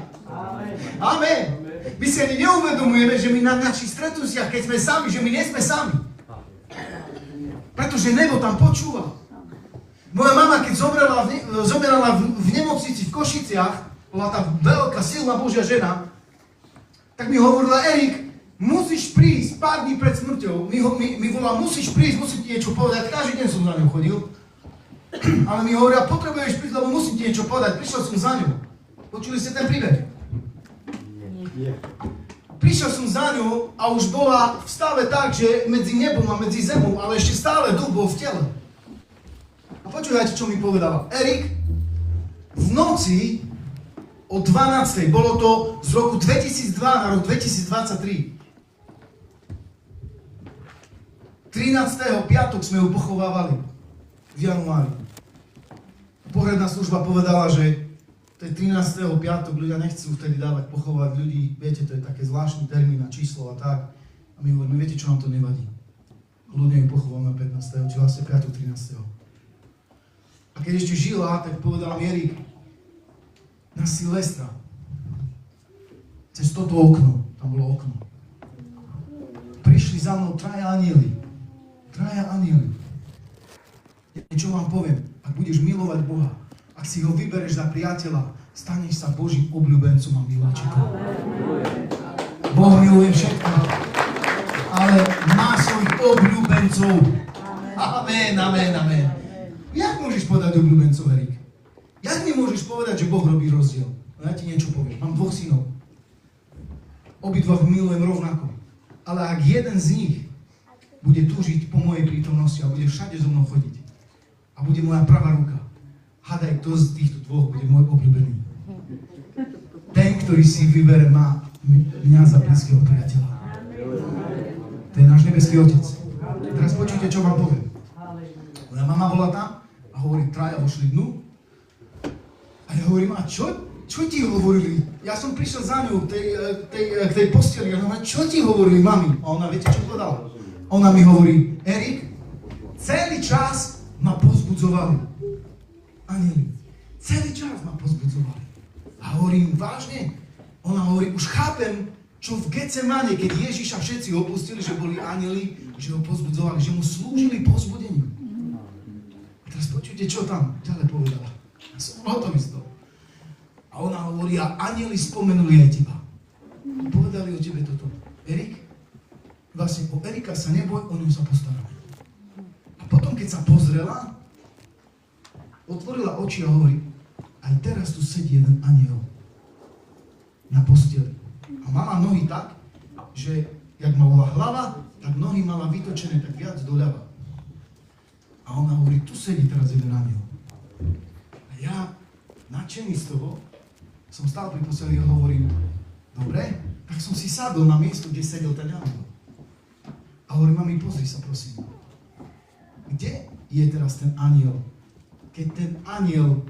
Amen. My si ani neuvedomujeme, že my na našich stretnutiach, keď sme sami, že my nie sme sami. Pretože nebo tam počúva. Moja mama, keď zomierala v nemocnici v Košiciach, bola tá veľká, silná Božia žena, tak mi hovorila, Erik, musíš prísť pár dní pred smrťou. Mi volá, musíš prísť, musím ti niečo povedať. Každý deň som za ňou chodil. Ale mi hovorila, potrebuješ prísť, lebo musím ti niečo povedať. Prišiel som za ňou. Počuli ste ten príbeh? Prišiel som za ňou a už bola v stave tak, že medzi nebom a medzi zemou, ale ešte stále duch bol v tele. A počúvajte, čo mi povedala. Erik, v noci o 12. Bolo to z roku 2002 na rok 2023. 13. piatok sme ju pochovávali v januári. Pohrebná služba povedala, že to je 13. piatok, ľudia nechcú vtedy dávať pochovať ľudí, viete, to je také zvláštny termín a číslo a tak. A my hovoríme, viete, čo nám to nevadí. Ľudia ju pochováme 15. či vlastne piatok 13. A keď ešte žila, tak povedala mi Erik, na Silvestra, cez toto okno, tam bolo okno, prišli za mnou traja anjeli. Niečo vám poviem, ak budeš milovať Boha, ak si ho vybereš za priateľa, staneš sa Božím obľúbencom a miláčikom. Boh miluje všetko, ale má svojich obľúbencov. Amen, amen, amen. Jak môžeš povedať obľúbencov, Erik? Jak mi môžeš povedať, že Boh robí rozdiel? No ja ti niečo poviem. Mám 2 synov. Obidvoch milujem rovnako. Ale ak jeden z nich bude túžiť po mojej prítomnosti a bude všade so mnou chodiť a bude moja pravá ruka, hádaj, kto z týchto dvoch bude môj obľúbený. Ten, ktorý si vybere, má mňa za blízkeho priateľa. To je náš nebeský Otec. Teraz počujte, čo vám poviem. Moja mama bola tam a hovorí, traja vošli dnu. A ja hovorím, a čo ti hovorili? Ja som prišiel za ňou k tej posteli a hovorím, čo ti hovorili, mami? A ona, viete, čo povedala? Ona mi hovorí, Erik, celý čas ma pozbudzovali. Anjeli, celý čas ma pozbudzovali. A hovorím, vážne? Ona hovorí, už chápem, čo v Getsemane, keď Ježiša všetci opustili, že boli anjeli, že ho pozbudzovali, že mu slúžili pozbudeniu. A teraz počujte, čo tam ďalej povedala. Ja som hotový z toho. A ona hovorí, a anjeli spomenuli aj teba. Povedali o tebe toto. Erik, vlastne o Erika sa neboj, o ňu sa postaráme. A potom, keď sa pozrela, otvorila oči a hovorí, aj teraz tu sedí jeden anjel na posteli. A mala nohy tak, že jak mala hlava, tak nohy mala vytočené tak viac doľava. A ona hovorí, tu sedí teraz jeden anjel. A ja, nadšený z toho, som stál pri posteli a hovorím, dobre, tak som si sadol na miesto, kde sedel ten anjel. A A hovorí, mami, pozri sa, prosím. Kde je teraz ten anjel? Keď ten anjel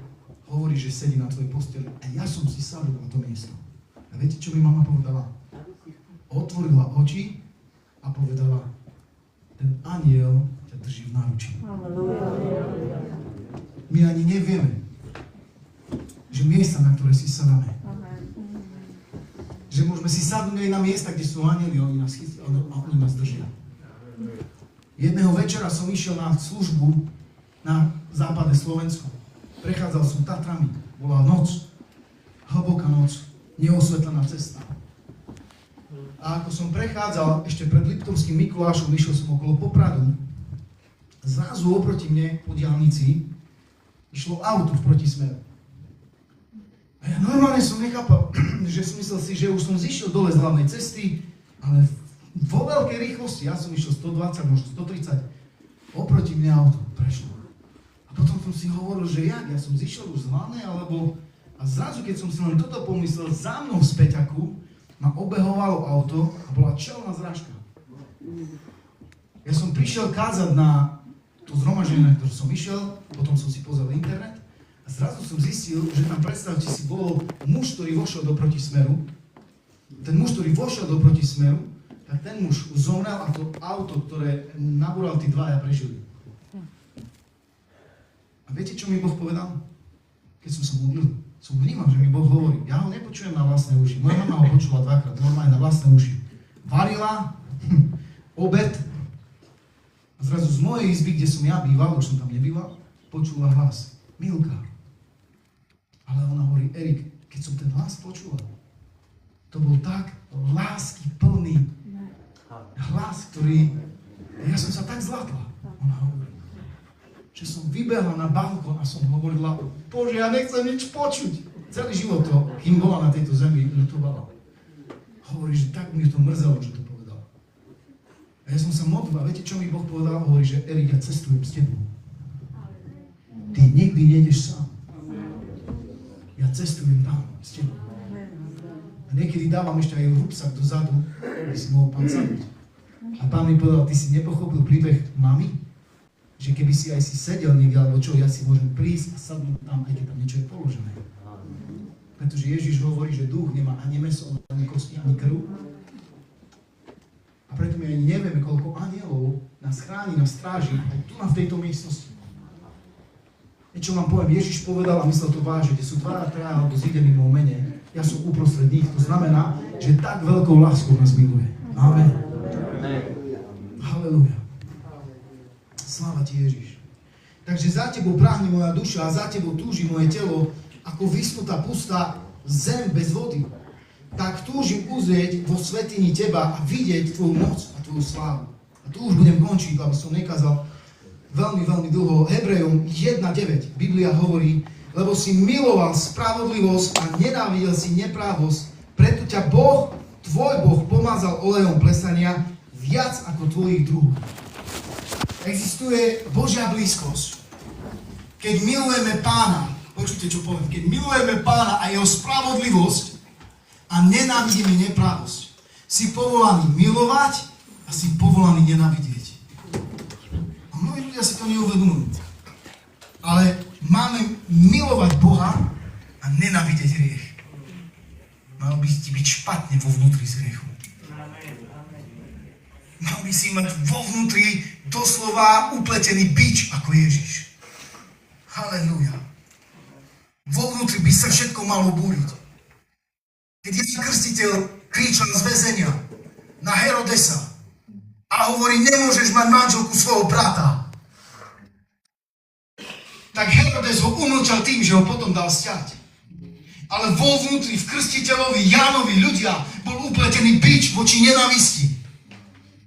hovorí, že sedí na tvojej posteli a ja som si sadol na to miesto. A viete, čo mi mama povedala? Otvorila oči a povedala, ten anjel ťa drží v náručí. My ani nevieme, že miesta, na ktoré si sadáme, že môžeme si sadnúť aj na miesta, kde sú anjeli, oni nás držia. Jedného večera som išiel na službu na západe Slovensku. Prechádzal som Tatrami, bola noc, hlboká noc, neosvetlená cesta. A ako som prechádzal ešte pred Liptovským Mikulášom, išiel som okolo Popradu, zrazu oproti mne po diaľnici išlo auto v protismeru. A ja normálne som nechápal, že som myslel si, že už som zišiel dole z hlavnej cesty, ale vo veľkej rýchlosti, ja som išiel 120, možno 130, oproti mne auto prešlo. A potom som si hovoril, že ja som zišiel už z hlavnej, alebo... A zrazu, keď som si len toto pomyslel, za mnou z Peťaku ma obehovalo auto a bola čelná zrážka. Ja som prišiel kázať na to zhromaždenie, na ktoré som išiel, potom som si pozrel internet a zrazu som zistil, že tam, predstavte si, bol muž, ktorý vošiel do protismeru. Ten muž, ktorý vošiel do protismeru, tak ten muž zomrel a to auto, ktoré nabúral tí dvaja, prežili. A viete, čo mi Boh povedal? Keď som sa modlil, som vnímal, že mi Boh hovorí. Ja ho nepočujem na vlastné uši. Moja mama ho počula dvakrát, normálne na vlastné uši. Varila obed a zrazu z mojej izby, kde som ja býval, už som tam nebýval, počula hlas. Milka. Ale ona hovorí, Erik, keď som ten hlas počula, to bol tak lásky plný hlas, ktorý... Ja som sa tak zlatla. Ona hovorí, že som vybehla na balkón a som hovorila, Bože, ja nechcem nič počuť. Celý život to, kým bola na tejto zemi, ľutovala. Hovorí, že tak mi to mrzelo, že to povedala. A ja som sa modlil a viete, čo mi Boh povedal? Hovorí, že Erik, ja cestujem s tebou. Ty nikdy nejdeš sám. Ja cestujem tam s tebou. A niekedy dávam ešte aj rúbsak dozadu, aby si mohol pán sadnúť. A pán mi povedal, ty si nepochopil príbeh mami? Že keby si aj si sedel niekde, alebo čo, ja si môžem prísť a sadnúť tam, aj keď tam niečo je položené. Pretože Ježiš hovorí, že duch nemá ani mäso, ani kosti, ani krv. A preto my ani nevieme, koľko anielov nás chráni, nás stráži, aj tu v tejto miestnosti. Čo vám poviem, Ježiš povedal a myslel to vážne, kde sú 2, 3 alebo zídení v mene, ja som uprostred nich, to znamená, že tak veľkou láskou nás miluje. Amen. Halelúja. Sláva ti, Ježiš. Takže za tebou práhne moja duša a za tebou túži moje telo, ako vyschnutá pustá zem bez vody. Tak túžim uzrieť vo svätyni teba a vidieť tvoju moc a tvoju slávu. A tu už budem končiť, aby som nekázal veľmi, veľmi dlho. Hebrejom 1.9 Biblia hovorí, lebo si miloval spravodlivosť a nenávidel si neprávosť, preto ťa Boh, tvoj Boh, pomazal olejom plesania viac ako tvojich druhov. Existuje Božia blízkosť. Keď milujeme Pána, počujte, čo poviem, keď milujeme Pána a jeho spravodlivosť a nenávidíme neprávosť, si povolaný milovať a si povolaný nenávidieť. A mnohí ľudia si to neuvedomujú. Ale máme milovať Boha a nenávidieť hriech. Malo by ti byť špatne vo vnútri z hriechu. Mal by si mať vo vnútri doslova upletený bič ako Ježiš. Halelúja. Vo vnútri by sa všetko malo búriť. Keď Ján Krstiteľ kričal z väzenia na Herodesa a hovorí, nemôžeš mať manželku svojho brata, tak Herodes ho umlčal tým, že ho potom dal sťať. Ale vo vnútri, v Krstiteľovi Jánovi ľudia bol upletený bič voči nenávisti.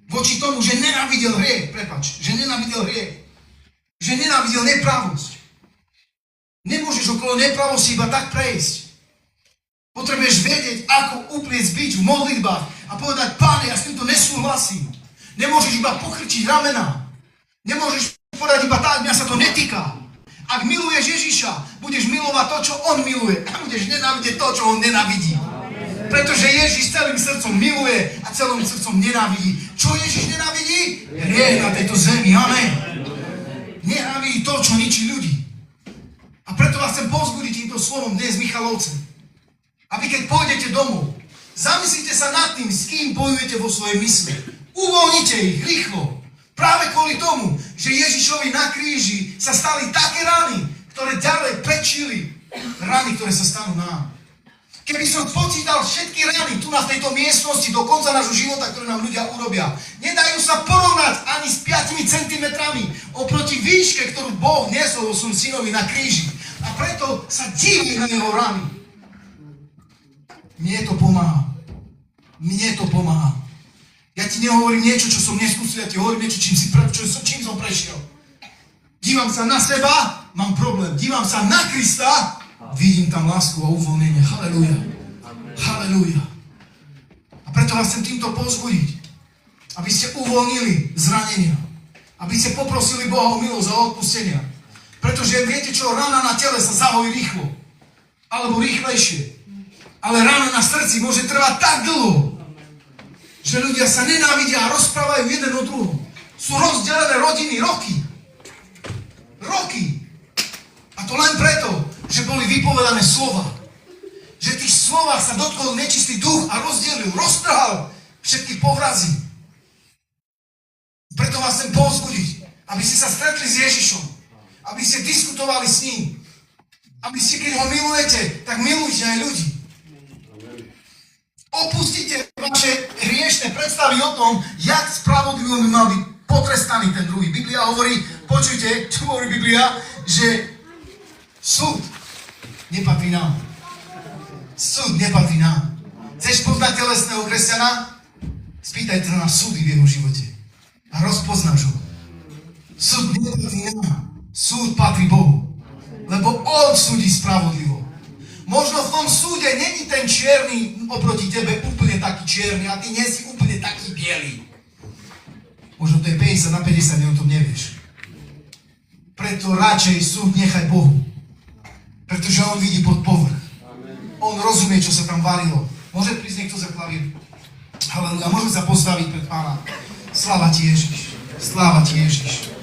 Voči tomu, že nenávidel hriech, že nenávidel hriech, že nenávidel nepravosť. Nemôžeš okolo nepravosti iba tak prejsť. Potrebuješ vedieť, ako upliecť bič v modlitbách a povedať, Páne, ja s týmto nesúhlasím. Nemôžeš iba pokrčiť ramena. Nemôžeš povedať iba tak, mňa sa to netýka. Ak miluješ Ježiša, budeš milovať to, čo on miluje. A budeš nenávidieť to, čo on nenávidí. Pretože Ježiš celým srdcom miluje a celým srdcom nenávidí. Čo Ježiš nenávidí? Hriech na tejto zemi, amen. Nenávidí to, čo ničí ľudí. A preto vás chcem povzbudiť týmto slovom dnes, Michalovce. Aby keď pôjdete domov, zamyslite sa nad tým, s kým bojujete vo svojej mysli. Uvoľnite ich rýchlo. Práve kvôli tomu, že Ježišovi na kríži sa stali také rany, ktoré ďalej pečili rany, ktoré sa stanú nám. Keby som počítal všetky rany tu na tejto miestnosti do konca nášho života, ktoré nám ľudia urobia, nedajú sa porovnať ani s 5 centimetrami oproti výške, ktorú Boh nesol vo svojom synovi na kríži. A preto sa divím na jeho rany. Mne to pomáha. Mne to pomáha. Ja ti nehovorím niečo, čo som neskúsil, ja ti hovorím niečo, čím som prešiel. Dívam sa na seba, mám problém. Dívam sa na Krista, vidím tam lásku a uvoľnenie. Halelúja. Halelúja. A preto vás chcem týmto povzbudiť, aby ste uvoľnili zranenia. Aby ste poprosili Boha o milosť a odpustenia. Pretože viete čo, rana na tele sa zahojí rýchlo. Alebo rýchlejšie. Ale rana na srdci môže trvať tak dlho, že ľudia sa nenávidia a rozprávajú jeden o druhom. Sú rozdelené rodiny roky. Roky. A to len preto, že boli vypovedané slova. Že v tých slovách sa dotkol nečistý duch a rozdelil, roztrhal všetky povrazy. Preto vás chcem povzbudiť, aby ste sa stretli s Ježišom. Aby ste diskutovali s ním. Aby ste, keď ho milujete, tak milujte aj ľudí. Opustite vaše hriešne predstavy o tom, jak spravodlivo by mal byť potrestaný ten druhý. Biblia hovorí, počujte, čo hovorí Biblia, že súd nepatrí nám. Súd nepatrí nám. Chceš poznať telesného kresťana? Spýtaj sa na súdy v jeho živote. A rozpoznáš ho. Súd nepatrí nám. Súd patrí Bohu. Lebo on súdi spravodlivo. Možno v tom súde není ten čierny oproti tebe úplne taký čierny a ty nie si úplne taký bielý. Možno to je 50 na 50, ne o tom nevieš. Preto radšej súd nechaj Bohu. Pretože on vidí pod povrch. On rozumie, čo sa tam varilo. Môže prísť niekto za klavír. Halelúja, môžeme sa postaviť pred Pána. Sláva ti Ježiš. Sláva ti Ježiš.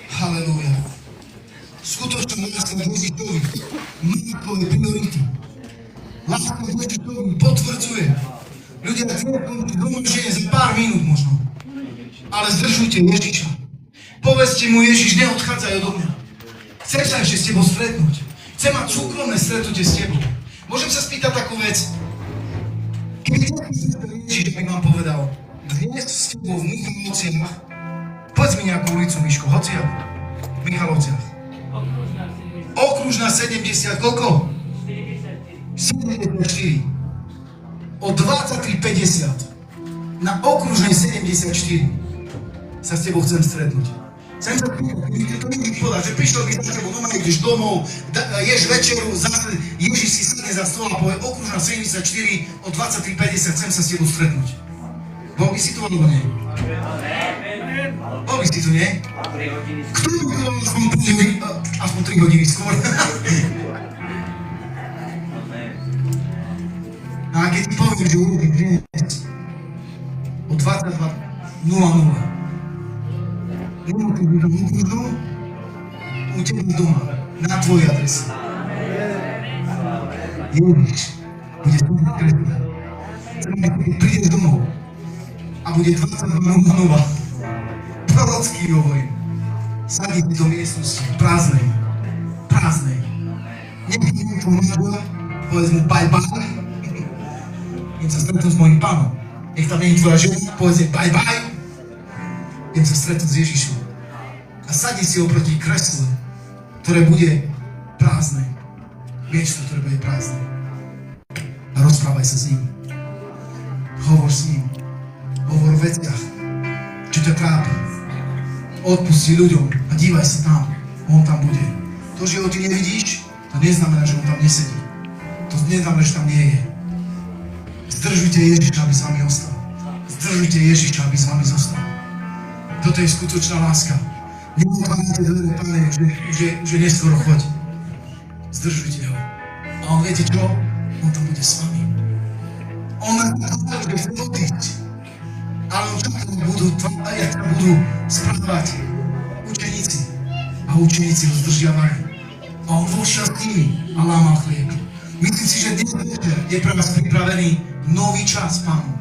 Halelúja. Skutočná láska k Ježišovi má tvoje priority. Láska k Ježišovi potvrdzuje. Ľudia chcú končiť zhromaždenie za pár minút možno. Ale zdržujte Ježiša. Povedzte mu, Ježiš, neodchádzaj odo mňa. Chcem sa ešte s tebou stretnúť. Chcem mať súkromné stretnutie s tebou. Môžem sa spýtať takú vec? Keby Ježiš by vám povedal, dnes s tebou v Michalovciach, povedz mi nejakú ulicu, Miško, hociak, v Michalovciach. Okružná 70, koľko? 74. O 23:50 na okružnej 74 sa s tebou chcem stretnúť. Chcem sa povedať, že prišiel by za tebou doma, ideš domov, ješ večeru, zase Ježiš si sadne za stôl a povie okružná 74 o 23:50 chcem sa s tebou stretnúť. Bol by si tu alebo nie? Bol by si tu, nie? Kto by bol aspoň 3 hodiny skôr? No a keď ti poviem, že urobím dnes o 22:00 u teba doma, na tvojej adrese. Ježiš bude stúpiť kresťa. Keď prídeš domov a bude 22:00, prorocký hovorím, sadí do miestnosti prázdnej. Nebudem tvoj manžel, povedz mu bye bye, idem sa stretnúť s mojím Pánom. Nech tam nie je tvoja žena, povedz jej bye bye, idem sa stretnúť s Ježišom. A sadí si oproti kresle, ktoré bude prázdne. Miesto, ktoré bude prázdne. A rozprávaj sa s ním. Hovor s ním. Hovor o veciach, čo ťa trápi. Odpusti ľuďom a dívaj sa tam. On tam bude. To, že ho ty nevidíš, to neznamená, že on tam nesedí. To neznamená, že tam nie je. Zdržujte Ježiša, aby s vami ostal. Zdržujte Ježiša, aby s vami zostal. Toto je skutočná láska. Neotvárate dvere, Pane, že neskoro choď. Zdržujte ho. A on viete čo? On tam bude s vami. On hovoril, že chce odísť. Ale on čakal, budú správať učeníci. A učeníci ho zdržiavali. A on vošiel s nimi a lámal chlieb. Myslím si, že dnes večer je pre vás pripravený nový čas, Pánu.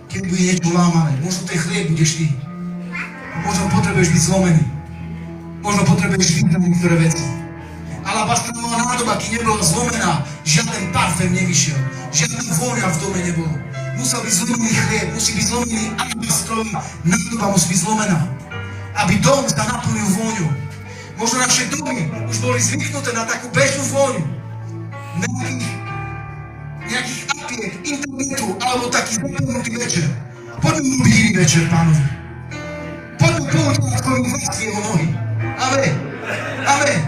Keď bude niečo lámané, možno ten chlieb budeš ty. Možno potrebuješ byť zlomený. Možno potrebuješ vyhnať niektoré veci. Alabastrová nádoba, keď nebola zlomená, žiaden parfém nevyšiel. Žiadna vôňa v dome nebolo. Musel byť zlomený chlieb, musí byť zlomený alabastrová nádoba, musí byť zlomená. Aby dom sa naplnil vôňou. Možno naše domy už boli zvyknuté na takú bežnú vôňu. Nejakých apiek, internetu, alebo taký zapadnutý večer. Poďme urobiť iný večer, Pánovi. Poďme používať svojim vlastní jeho nohy. Amen. Amen.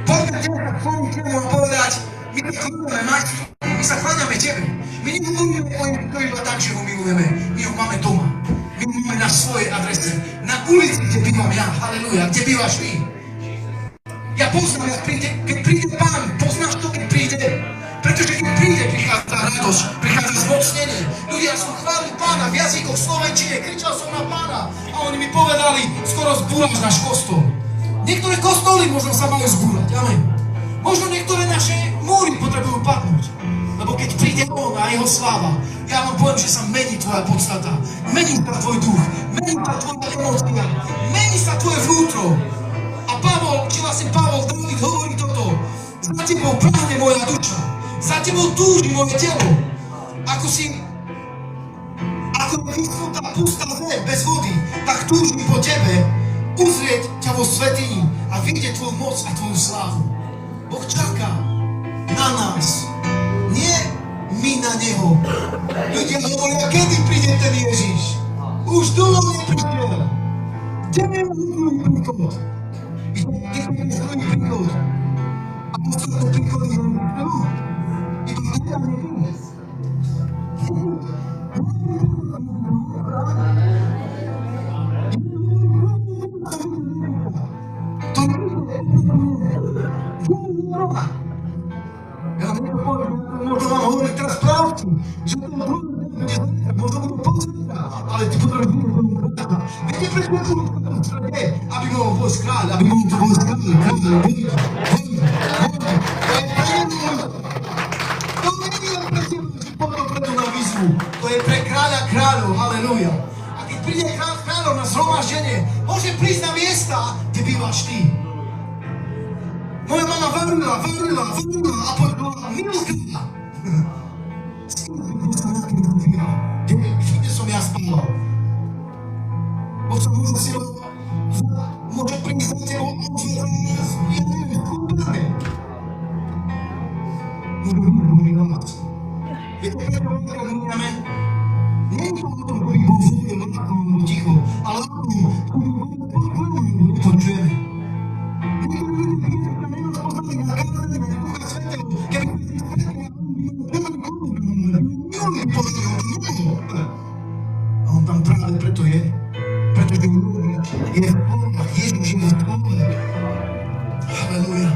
Poďme dnes k svojim členom a povedať, my sa chváľame Majstru, my sa chváľame Tebe. My nemilujeme o Ježišovi iba tak, že ho milujeme. My ho máme doma. My ho máme na svojej adrese. Na ulici, kde bývam ja. Halleluja. Kde bývaš ty? Ja poznám, keď príde Pán, poznáš to, keď príde. Pretože keď príde, prichádza radosť, prichádza zmocnenie. Ľudia som chválil Pána v jazykoch slovenčine, kričal som na Pána a oni mi povedali, skoro zbúraš náš kostol. Niektoré kostoly možno sa majú zbúrať, amen. Možno niektoré naše múry potrebujú padnúť. Lebo keď príde On a Jeho sláva, ja vám poviem, že sa mení tvoja podstata. Mení sa tvoj duch, mení sa tvoja emócia, mení sa tvoje vnútro. A Pavol, či vlastne Pavol, David hovorí toto. Za tebou práve moja duša. Za tebou túži moje telo. Ako vyschnutá pustá zem bez vody, tak túžim po tebe uzrieť ťa vo svätyni a vidieť tvoju moc a tvoju slávu. Boh čaká na nás. Nie my na Neho. Ľudia hovoria, kedy príde ten Ježiš? Už dlho neprišiel. Kde je druhý príchod? Kde je druhý príchod? A posledné príchody je tu. Iba teda nevím. Ja možno vám hovorím teraz pravdu, že ten druhý bude zajtra, možno budú pozrieť, ale ty potrebuješ byť svojom kráľa. Viete, prečo je v strede, aby mohol vojsť kráľ, aby mohol to vojsť kráľ, vojsť. To nie je pre teba, že povedal preto na výzvu, to je pre kráľa kráľov, halleluja. A keď príde kráľ kráľov na zhromaždenie, môže prísť na miesta, kde bývaš ty. Moja mama varila a povedala, Milka! Kde som ja keď býval? Kde som ja spával? Boh sa môže si môže prísť za tebou ja neviem, kúpené. Môže byť Boží hlas. Viete, prečo veľká míňame? Nie je to o tom, ktorý Boh zvoje lákom alebo ticho, ale o tom, ktorý Boh nepočujeme. A on tam práve preto je, pretože je v slovách, Ježiš je v slove. Halleluja.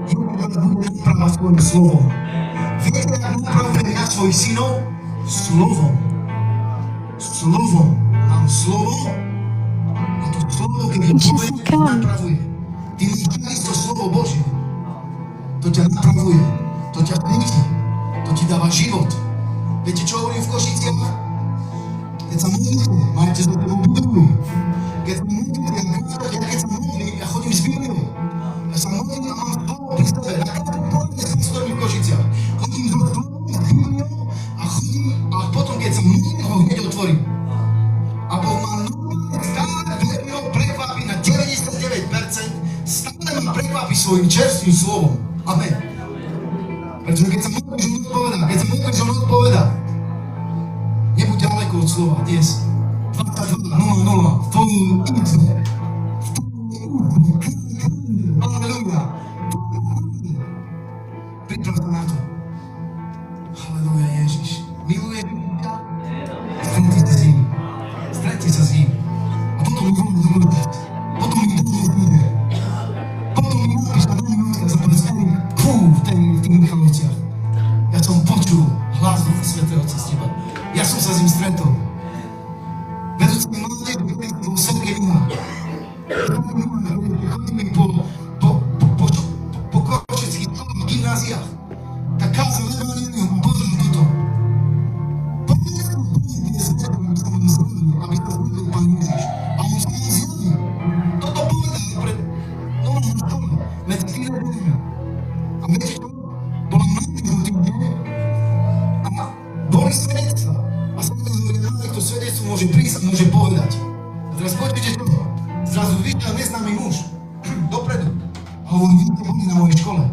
Ježiš bude napravať svojim slovom. Viete, ako napravujem ja svojich synov? Slovom. Slovom. Mám slovo a to slovo, keď je povedané, to napravuje. Ty máš takisto slovo Božie. To ťa napravuje, to ťa cíti, to ti dáva život. Viete, čo hovorím v Košiciach? Keď sa modlíte, majte za tebou budovu. Keď sa modlíte, keď sa modlím, ja chodím s Bibliou. Ja sa modlím a mám slovo pri sebe. Na každom pohľade sa stojím v Košiciach. Chodím so slovom, s Bibliou a chodím a potom, keď sa modlím, ho hneď otvorím. A Boh ma normálne stále veľmi prekvapí na 99%, stále ma prekvapí svojim čerstvým slovom. Amen. Pretože keď sa modlíš, on odpovedá. Keď sa modlíš, on odpovedá. Nebuď ďaleko od slova dnes. 22.00 v tvojom izbe. V tvojom izbe. Halleluja. Priprav sa na to. Halleluja, Ježiš. Miluješ ťa? Stretni sa s ním. Stretni sa s ním. A potom mi voľne dovolíš. Potom mi dáš zíde. Potom mi napíš a daj mi ľudia za povedz, v tých Michalovciach. Syna Božieho. A viete čo? Bola mladý v tým dňom a boli svedectva. A samozrejme, kto svedectvo môže prísť a môže povedať. A teraz počujte čo? Zrazu vyšiel neznámy muž dopredu a hovorí, vy ste boli na mojej škole.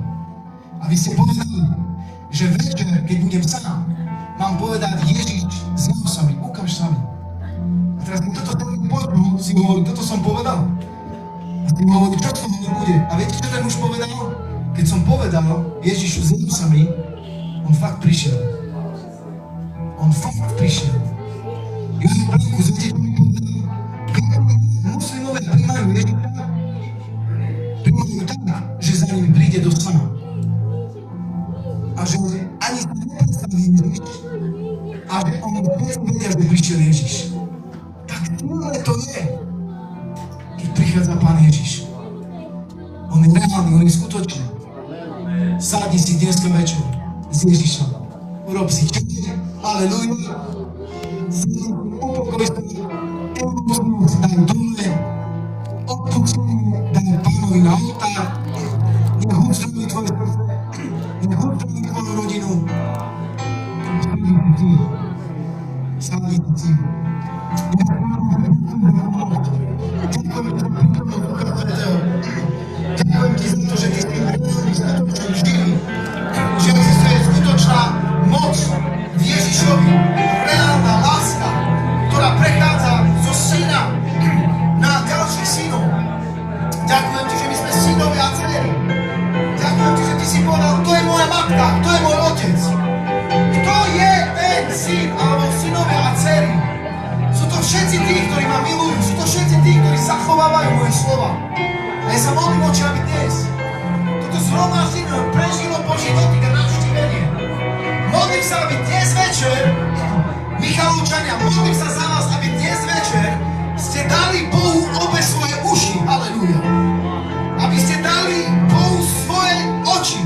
A vy ste povedali, že večer, keď budem sám, mám povedať Ježiš, zjav sa mi, ukáž sa mi. A teraz keď toto celý počul, si hovorí, toto som povedal. A si hovorí, čo to nebude. A viete, čo ten muž povedal? Keď som povedal, Ježišu, zjav sa mi, on fakt prišiel. On fakt prišiel. Jozef Brankus, viete, čo mi povedal? Muslimovia príjmajú Ježiša, príjmajú tak, že za ním príde do sama. A že ani sa nepredstaví Ježiš, a že on všetci vedia, že prišiel Ježiš. Tak silné to je, keď prichádza Pán Ježiš. On je reálny, on je skutočný. Sadni si dneska večer s Ježišom. Urob si čaj, aleluja. Sadni si, upokoj sa, emóciu daj dole, odpustenie daj Pánovi na oltár. Nech uzdraví tvoje srdce, nech uzdraví tvoju rodinu. Sadni si. Ďakujem ti za to, že ty si reálny, skutočný, živý. Že existuje skutočná moc v Ježišovi. Reálna láska, ktorá prechádza zo syna na ďalších synov. Ďakujem ti, že my sme synovia a dcery. Ďakujem ti, že ty si povedal, kto je moja matka, kto je môj otec. Kto je ten syn alebo synovia a dcery? Sú to všetci tí, ktorí ma milujú. Sú to všetci tí, ktorí zachovávajú moje slova. A ja sa modlím, Oče, aby dnes toto zhromaždenie prežilo Boží dotyk a navštívenie. Modlím sa, aby dnes večer, Michalovčania, modlím sa za vás, aby dnes večer ste dali Bohu obe svoje uši. Halelúja. Aby ste dali Bohu svoje oči.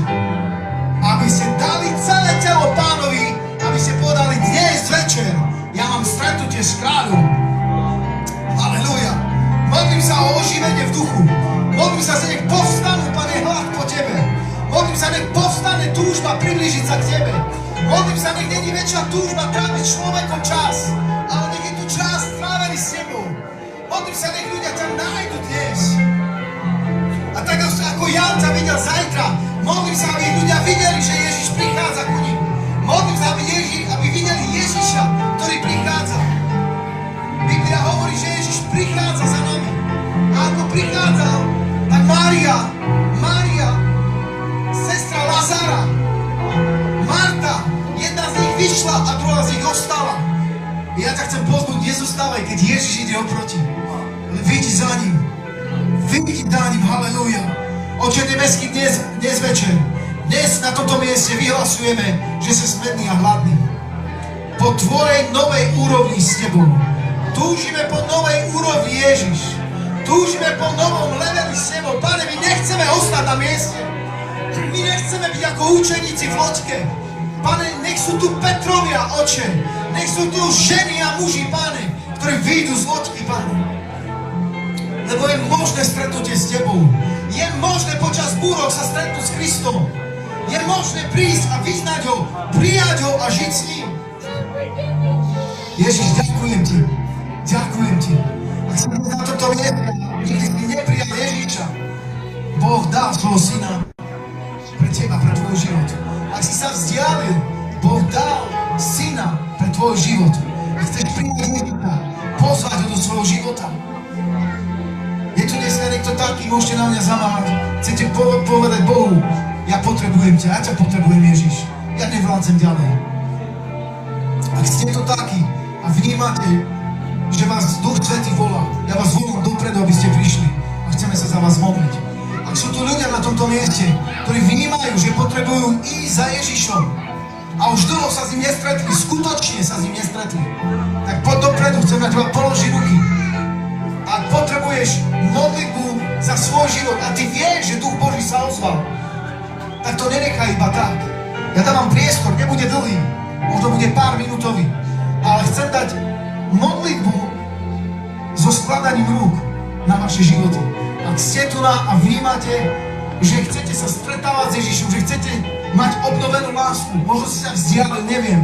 Aby ste dali celé telo Pánovi, aby ste povedali dnes večer, ja mám stretnutie s kráľom. Halelúja. Modlím sa o oživenie v duchu. Modlím sa, že nech povstanú, Pane, hlad po Tebe. Modlím sa, nech povstane túžba priblížiť sa k Tebe. Modlím sa, nech není väčšia túžba tráviť človekom čas, ale nech je tu čas trávený s Tebou. Modlím sa, nech ľudia ťa nájdu dnes. A tak ako Ján ťa videl zajtra, modlím sa, aby ľudia videli, že Ježiš prichádza ku nim. Modlím sa, aby videli Ježiša, ktorý prichádza. Biblia hovorí, že Ježiš prichádza za nami. A ako prichádzal, tak Mária, sestra Lazara, Marta, jedna z nich vyšla a druhá z nich ostala. Ja ťa chcem pozbudiť, nezostávaj, keď Ježiš ide oproti. Ale vidí za ním. Vidí za ním, halelúja. Oče nebeský, dnes večer, dnes na tomto mieste vyhlasujeme, že si smedný a hladný. Po tvojej novej úrovni s Tebou. Túžime po novej úrovni, Ježiš. Túžime po novom leveli s Tebou. Pane, my nechceme ostať na mieste. My nechceme byť ako učeníci v loďke. Pane, nech sú tu Petrovia, Oče. Nech sú tu ženy a muži, Pane, ktorí vyjdú z loďky, Pane. Lebo je možné stretnutie s Tebou. Je možné počas búrok sa stretnúť s Kristom. Je možné prísť a vyznať ho, prijať ho a žiť s ním. Ježiš, ďakujem Ti. Ďakujem Ti. Ak si na toto miesta, nikdy si neprijal Ježiša, Boh dal svojho syna pre teba, pre tvoj život. Ak si sa vzdialil, Boh dal syna pre tvoj život. Ak chceš prijať Ježiša, pozvať ho do svojho života. Je tu dneska niekto taký, môžete na mňa zamávať. Chcete povedať Bohu, ja potrebujem ťa, ja ťa potrebujem, Ježiš. Ja nevládzem ďalej. Ak ste to takí a vnímate, že vás Duch Svätý volá, ja vás volám dopredu, aby ste prišli a chceme sa za vás modliť. Ak sú tu ľudia na tomto mieste, ktorí vnímajú, že potrebujú ísť za Ježišom a už dlho sa s ním nestretli, skutočne sa s ním nestretli, tak poď dopredu, chcem na teba položiť ruky. Ak potrebuješ modlitbu za svoj život a ty vieš, že Duch Boží sa ozval, tak to nenechaj iba tak. Ja dávam priestor, nebude dlhý, možno bude pár minútový, ale chcem dať modlitbu so skladaním rúk na vaše životy. Ak ste tu a vnímate, že chcete sa stretávať s Ježišom, že chcete mať obnovenú lásku. Možno si sa vzdialil, neviem.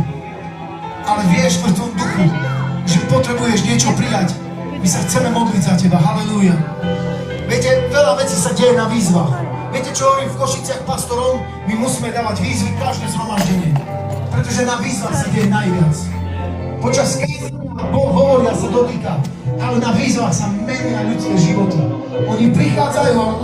Ale vieš v tvojom duchu, že potrebuješ niečo prijať. My sa chceme modliť za teba. Halelúja. Viete, veľa vecí sa deje na výzvach. Viete, čo hovorím v Košiciach pastorom? My musíme dávať výzvy každé zhromaždenie. Pretože na výzvach sa deje najviac. Počas kázania Boh hovorí a sa dotýka. Ale na výzvach sa menia ľudské životy. Oni prichádzajú, ale